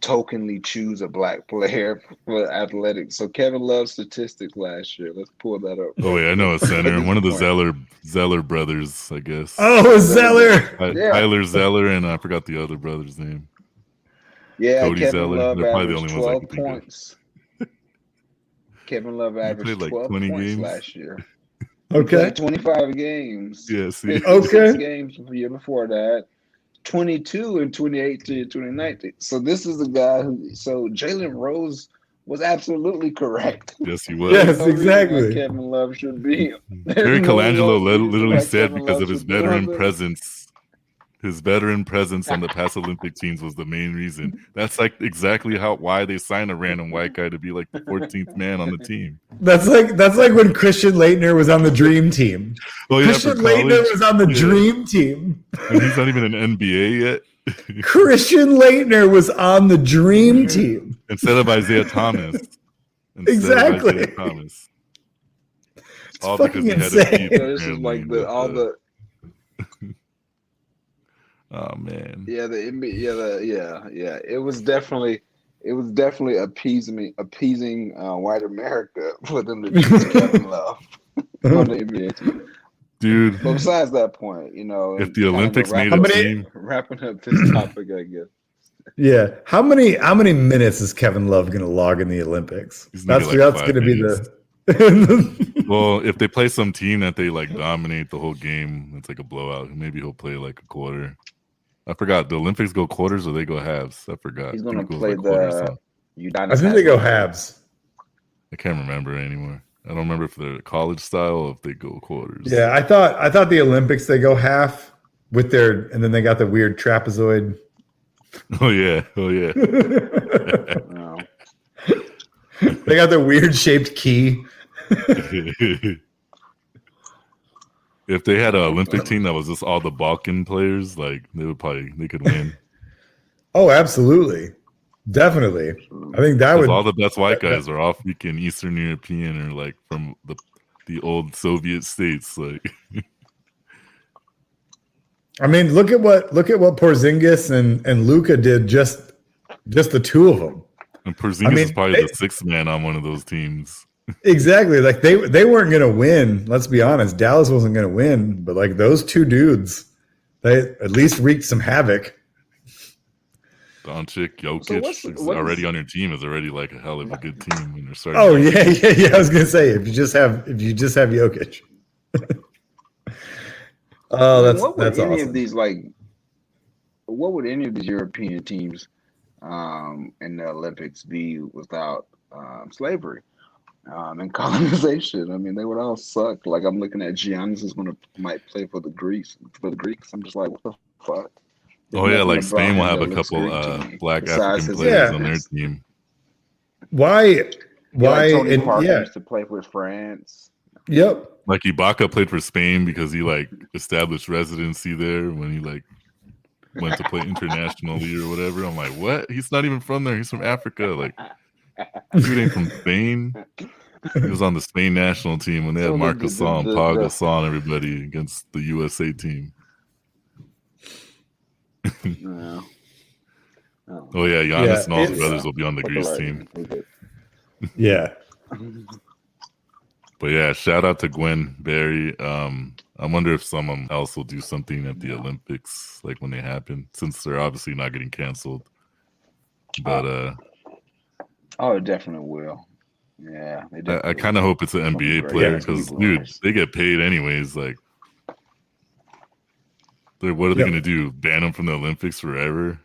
tokenly choose a black player for athletics? So Kevin Love's statistics last year, let's pull that up. Oh, wait, I know a center. One of the Zeller brothers, I guess. Oh, Zeller. Tyler Zeller, and I forgot the other brother's name. Yeah, Cody Kevin Zeller. Love They're probably the averaged only 12 ones I can points. Kevin Love averaged like 12 20 points games last year. Okay. 25 games. Yeah, see. Okay. Games the year before that. 22 in 2018, 2019. So this is the guy so Jalen Rose was absolutely correct. Yes, he was. Yes, exactly. Kevin Love should be. Terry Colangelo literally said because of his veteran presence, his veteran presence on the past Olympic teams was the main reason. That's like exactly why they signed a random white guy to be like the 14th man on the team. That's like when Christian Laettner was on the Dream Team. Oh yeah, Christian Laettner was on the Dream Team. And he's not even an NBA yet. Christian Laettner was on the Dream Team Instead of Isaiah Thomas. Exactly. Isaiah Thomas. It's all fucking insane. This is like all the. Oh man. Yeah, the NBA. Yeah. It was definitely appeasing white America for them to choose Kevin Love on the NBA team. Dude. But besides that point, if the Olympics made a team, wrapping up this topic, I guess. Yeah. How many minutes is Kevin Love going to log in the Olympics? That's going to be the. Well, if they play some team that they like dominate the whole game, it's like a blowout. Maybe he'll play like a quarter. I forgot. The Olympics go quarters or they go halves? I forgot. He's going to play I think they go halves. I can't remember anymore. I don't remember if they're college style or if they go quarters. Yeah, I thought the Olympics they go half with and then they got the weird trapezoid. Oh yeah. No. They got the weird shaped key. If they had an Olympic team that was just all the Balkan players, like they could win. Oh, absolutely. Definitely. I think that would all the best white guys are all freaking Eastern European or like from the old Soviet states. Like I mean, look at what Porzingis and Luka did just the two of them. And Porzingis is probably the sixth man on one of those teams. Exactly. Like they weren't going to win. Let's be honest. Dallas wasn't going to win, but like those two dudes, they at least wreaked some havoc. Doncic, Jokic is already on your team is already like a hell of a good team when you're starting. Oh yeah. I was going to say if you just have Jokic. Oh, that's awesome. What would any of these European teams in the Olympics be without slavery and colonization? I mean, they would all suck. Like I'm looking at Giannis might play for the Greeks. I'm just like, what the fuck? Oh yeah, like Spain will have a couple black African players on their team. Why? Tony Parker used to play with France. Yep. Like Ibaka played for Spain because he like established residency there when he like went to play internationally or whatever. I'm like, what? He's not even from there. He's from Africa. Like, dude ain't from Spain. He was on the Spain national team when they had Marc Gasol and Pau Gasol and everybody against the USA team. No. Oh yeah, Giannis and all his brothers will be on the Greece team. Yeah. But yeah, shout out to Gwen Berry. I wonder if someone else will do something at the Olympics, like when they happen, since they're obviously not getting canceled. But it definitely will. Yeah, I kind of hope it's an NBA player because, dude, they get paid anyways. Like, what are they gonna do? Ban them from the Olympics forever?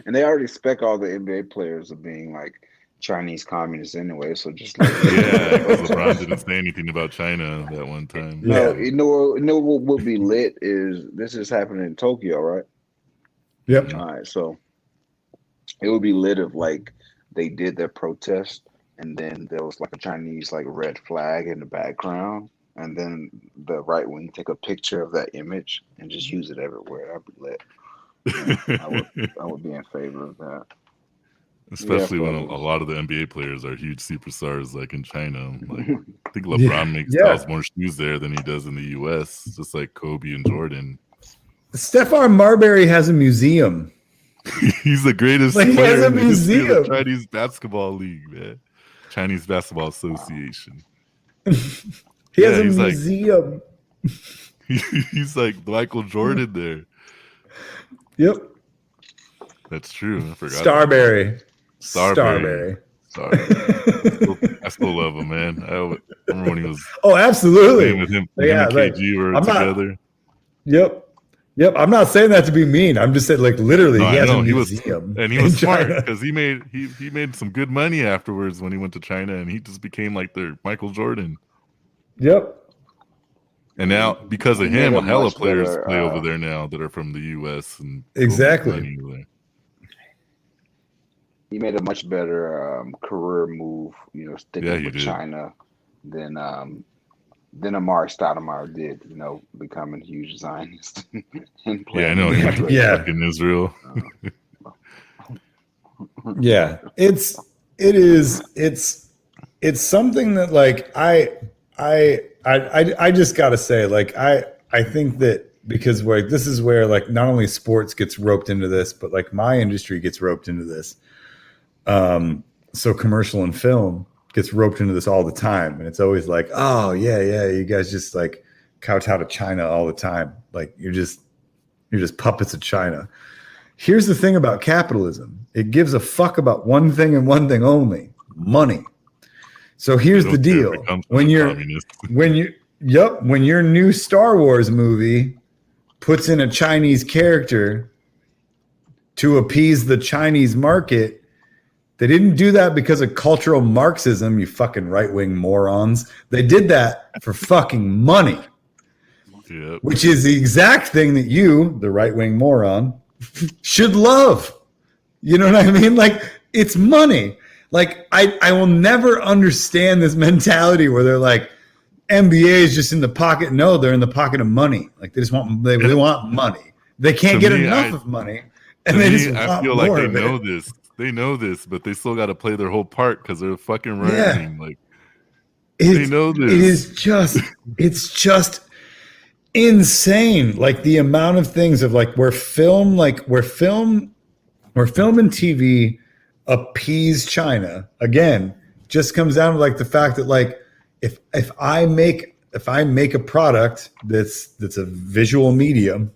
And they already spec all the NBA players of being like Chinese communists anyway, so just like because LeBron didn't say anything about China that one time. No, you know what would be lit is this is happening in Tokyo, right? Yep. All right, so it would be lit if like they did their protest and then there was like a Chinese like red flag in the background, and then the right wing take a picture of that image and just use it everywhere. That'd be lit. I would be in favor of that. Especially when a lot of the NBA players are huge superstars, like in China. Like I think LeBron sells more shoes there than he does in the U.S. Just like Kobe and Jordan. Stephon Marbury has a museum. He's the greatest player he has a museum. In the Chinese Basketball League, man. Chinese Basketball Association. He has a museum. He's like Michael Jordan there. Yep. That's true. I forgot. Starberry. I still love him, man. I remember when he was. Oh, absolutely. With him and KG were together. Yep. I'm not saying that to be mean. I'm just saying, like, literally, he has a museum. He was smart because he made some good money afterwards when he went to China, and he just became like their Michael Jordan. Yep. And now, because of He made him, a a hella much players better, play over there now that are from the U.S. and go make Exactly. money there. he made a much better career move, Yeah, sticking he with did. China than Amari Stoudemire did, becoming a huge Zionist and Yeah, I playing know. in He the went to NBA. Yeah. fucking Israel. Yeah, it's something that like I just gotta say, like I think that because this is where like not only sports gets roped into this, but like my industry gets roped into this. So commercial and film gets roped into this all the time, and it's always like, oh yeah, you guys just like kowtow to China all the time, like you're just puppets of China. Here's the thing about capitalism. It gives a fuck about one thing and one thing only: money. So here's They the don't care if deal. it comes from a communist. When your new Star Wars movie puts in a Chinese character to appease the Chinese market, they didn't do that because of cultural Marxism, you fucking right-wing morons. They did that for fucking money. Yep. Which is the exact thing that you, the right-wing moron, should love. You know what I mean? Like, it's money. Like, I will never understand this mentality where they're like, NBA is just in the pocket. No, they're in the pocket of money. Like, they want money. They can't get enough of money. And they just want I feel more like they of know it. this. They know this, but they still got to play their whole part because they're fucking right wing. Like, they know this. It's just insane. Like the amount of things of like where film and TV appease China again just comes down to like the fact that like if I make a product that's a visual medium,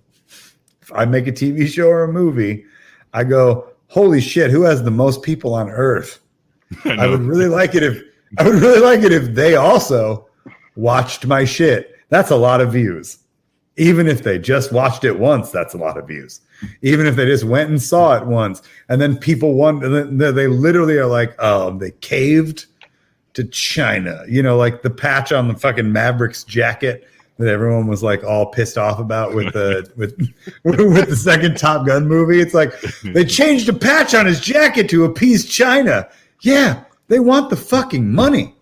if I make a TV show or a movie, I go, holy shit, who has the most people on earth? I would really like it if they also watched my shit. That's a lot of views. Even if they just watched it once, that's a lot of views. Even if they just went and saw it once, and then people they literally are like, oh, they caved to China. Like the patch on the fucking Mavericks jacket that everyone was like all pissed off about with the with the second Top Gun movie. It's like they changed a patch on his jacket to appease China. Yeah, they want the fucking money.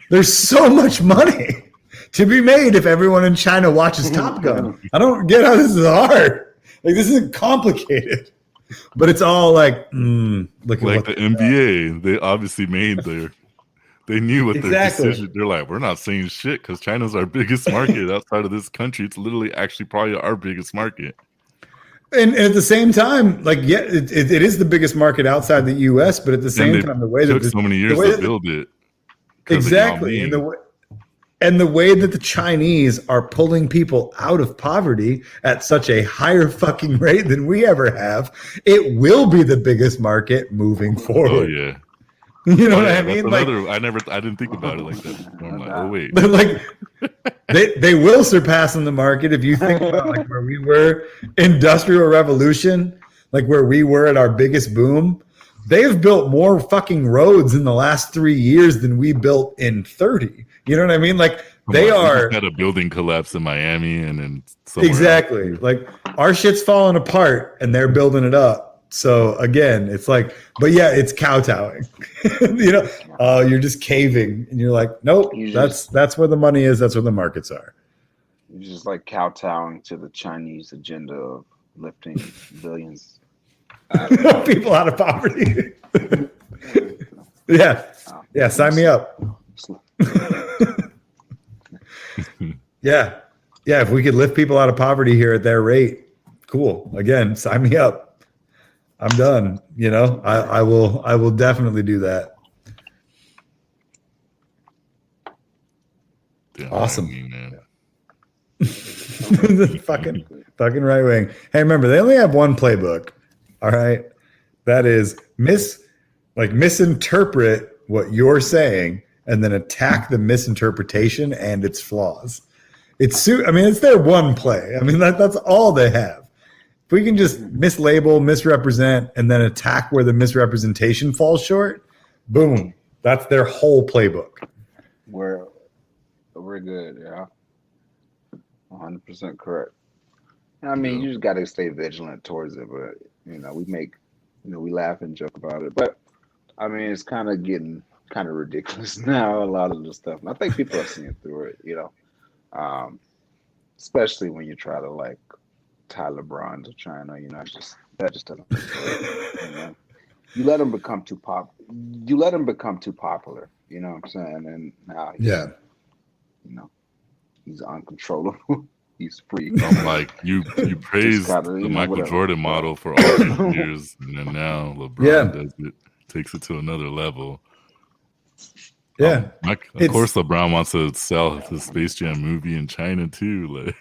There's so much money to be made if everyone in China watches Top Gun. I don't get how this is hard. Like, this isn't complicated. But it's all like, look at like what the NBA. They obviously made they knew what their decision. They're like, we're not saying shit because China's our biggest market outside of this country. It's literally actually probably our biggest market. And at the same time, like, yeah, it is the biggest market outside the U.S., but at the same time, the way that took so many years to build it. Exactly. And the way that the Chinese are pulling people out of poverty at such a higher fucking rate than we ever have, it will be the biggest market moving forward. Oh yeah. You know what I mean? Like, I didn't think about it like that. I'm like, oh wait. But like they will surpass in the market if you think about like where we were Industrial Revolution, like where we were at our biggest boom. They've built more fucking roads in the last 3 years than we built in 30. You know what I mean? Like they are had a building collapse in Miami and then exactly else. Like our shit's falling apart and they're building it up. So again, it's like, but yeah, it's kowtowing. You're just caving, and you're like, nope. That's where the money is. That's where the markets are. You're just like kowtowing to the Chinese agenda of lifting billions. People out of poverty. Yeah. Sign me up. Yeah. If we could lift people out of poverty here at their rate, cool. Again, sign me up. I'm done. I will definitely do that. Damn, awesome. Man. fucking right wing. Hey, remember, they only have one playbook. All right. That is misinterpret what you're saying and then attack the misinterpretation and its flaws. It's their one play. I mean, that's all they have. If we can just mislabel, misrepresent, and then attack where the misrepresentation falls short, boom. That's their whole playbook. We're good, yeah. 100% correct. I mean, you just got to stay vigilant towards it, but we laugh and joke about it, but I mean, it's kind of getting kind of ridiculous now. A lot of the stuff, and I think people are seeing through it. Um, especially when you try to like tie LeBron to China. It's just that just doesn't look good. You let him become too You let him become too popular. You know what I'm saying? And now he's uncontrollable. He's free. Like you praised the Michael Jordan model for all these years, and then now LeBron does it, takes it to another level. Yeah, of course, LeBron wants to sell the Space Jam movie in China too. Like,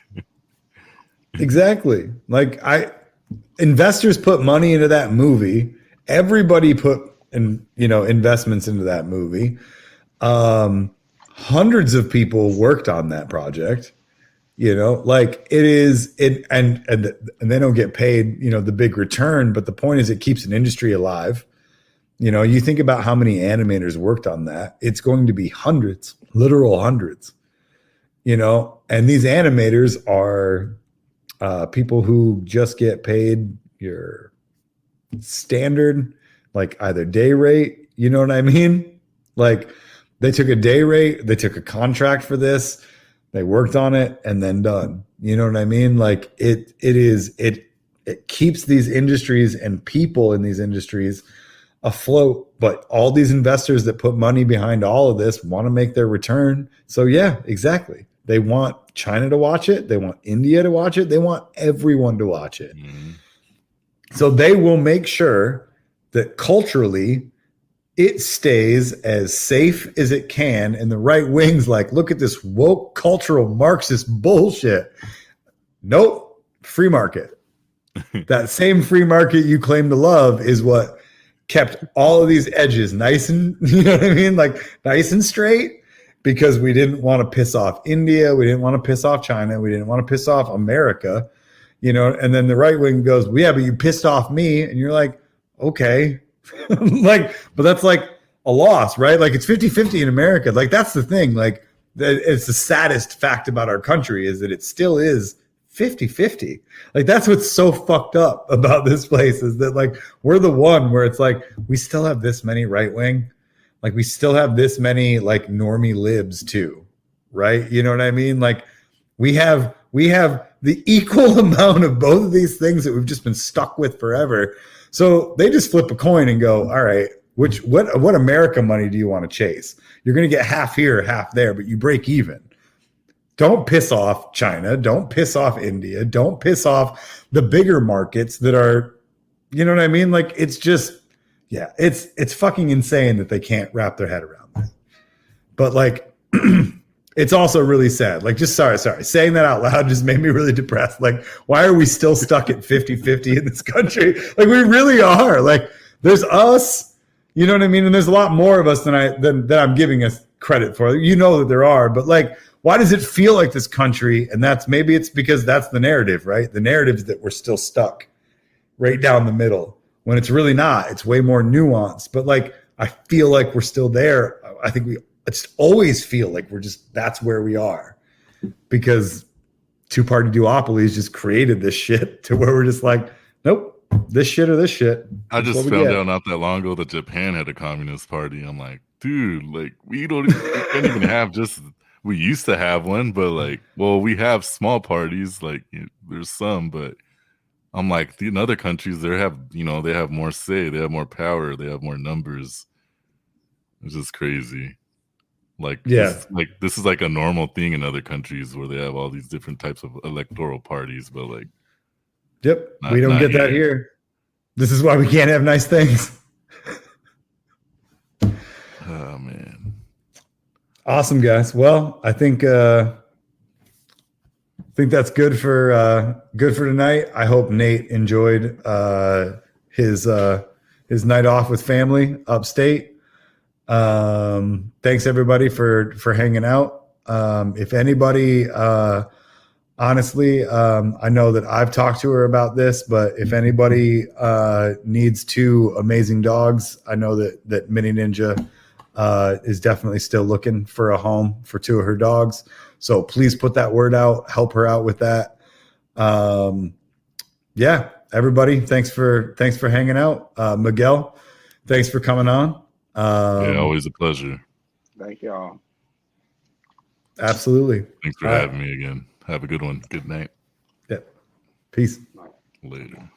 exactly. Like investors put money into that movie. Everybody put investments into that movie. Hundreds of people worked on that project. Like and they don't get paid, the big return. But the point is, it keeps an industry alive. You think about how many animators worked on that. It's going to be hundreds, literal hundreds. And these animators are people who just get paid your standard, like either day rate. You know what I mean? Like they took a day rate, they took a contract for this. They worked on it and then done. You know what I mean? Like it keeps these industries and people in these industries afloat. But all these investors that put money behind all of this want to make their return. So yeah, exactly. They want China to watch it. They want India to watch it. They want everyone to watch it. Mm-hmm. So they will make sure that culturally it stays as safe as it can. And the right wing's like, look at this woke cultural Marxist bullshit. Nope. Free market. That same free market you claim to love is what kept all of these edges nice and, you know what I mean? Like nice and straight, because we didn't want to piss off India. We didn't want to piss off China. We didn't want to piss off America, and then the right wing goes, well, yeah, but you pissed off me. And you're like, okay. Like, but that's like a loss, right? Like it's 50-50 in America. Like that's the thing. Like it's the saddest fact about our country is that it still is 50-50. Like that's what's so fucked up about this place is that like we're the one where it's like we still have this many right wing, like we still have this many like normie libs too, right? You know what I mean? Like we have the equal amount of both of these things that we've just been stuck with forever. So they just flip a coin and go, all right, what America money do you want to chase? You're going to get half here, half there, but you break even. Don't piss off China. Don't piss off India. Don't piss off the bigger markets that are, you know what I mean? Like it's just, yeah, it's fucking insane that they can't wrap their head around that. But like, it's also really sad. Like just sorry. Saying that out loud just made me really depressed. Like, why are we still stuck at 50-50 in this country? Like we really are. Like there's us, you know what I mean? And there's a lot more of us than I'm giving us credit for. You know that there are, but like, why does it feel like this country? And maybe it's because that's the narrative, right? The narrative is that we're still stuck right down the middle when it's really not. It's way more nuanced, but like, I feel like we're still there. I think I just always feel like that's where we are, because two-party duopolies just created this shit to where we're just like, nope, this shit or this shit. I just found out not that long ago that Japan had a communist party. I'm like, dude, like we can't even have we used to have one, but like, well, we have small parties, like there's some, but I'm like, in other countries, they have more say, they have more power, they have more numbers. It's just crazy. Like, yeah, this is like a normal thing in other countries where they have all these different types of electoral parties, but like, yep, we don't get that here. This is why we can't have nice things. Oh man, awesome guys. Well, I think that's good for tonight. I hope Nate enjoyed his night off with family upstate. Thanks everybody for hanging out. If anybody, honestly, I know that I've talked to her about this, but if anybody, needs two amazing dogs, I know that Mini Ninja, is definitely still looking for a home for two of her dogs. So please put that word out, help her out with that. Yeah, everybody, thanks for hanging out. Miguel, thanks for coming on. Yeah, always a pleasure. Thank y'all. Absolutely. Thanks for having me again. Have a good one. Good night. Yep. Peace. Later.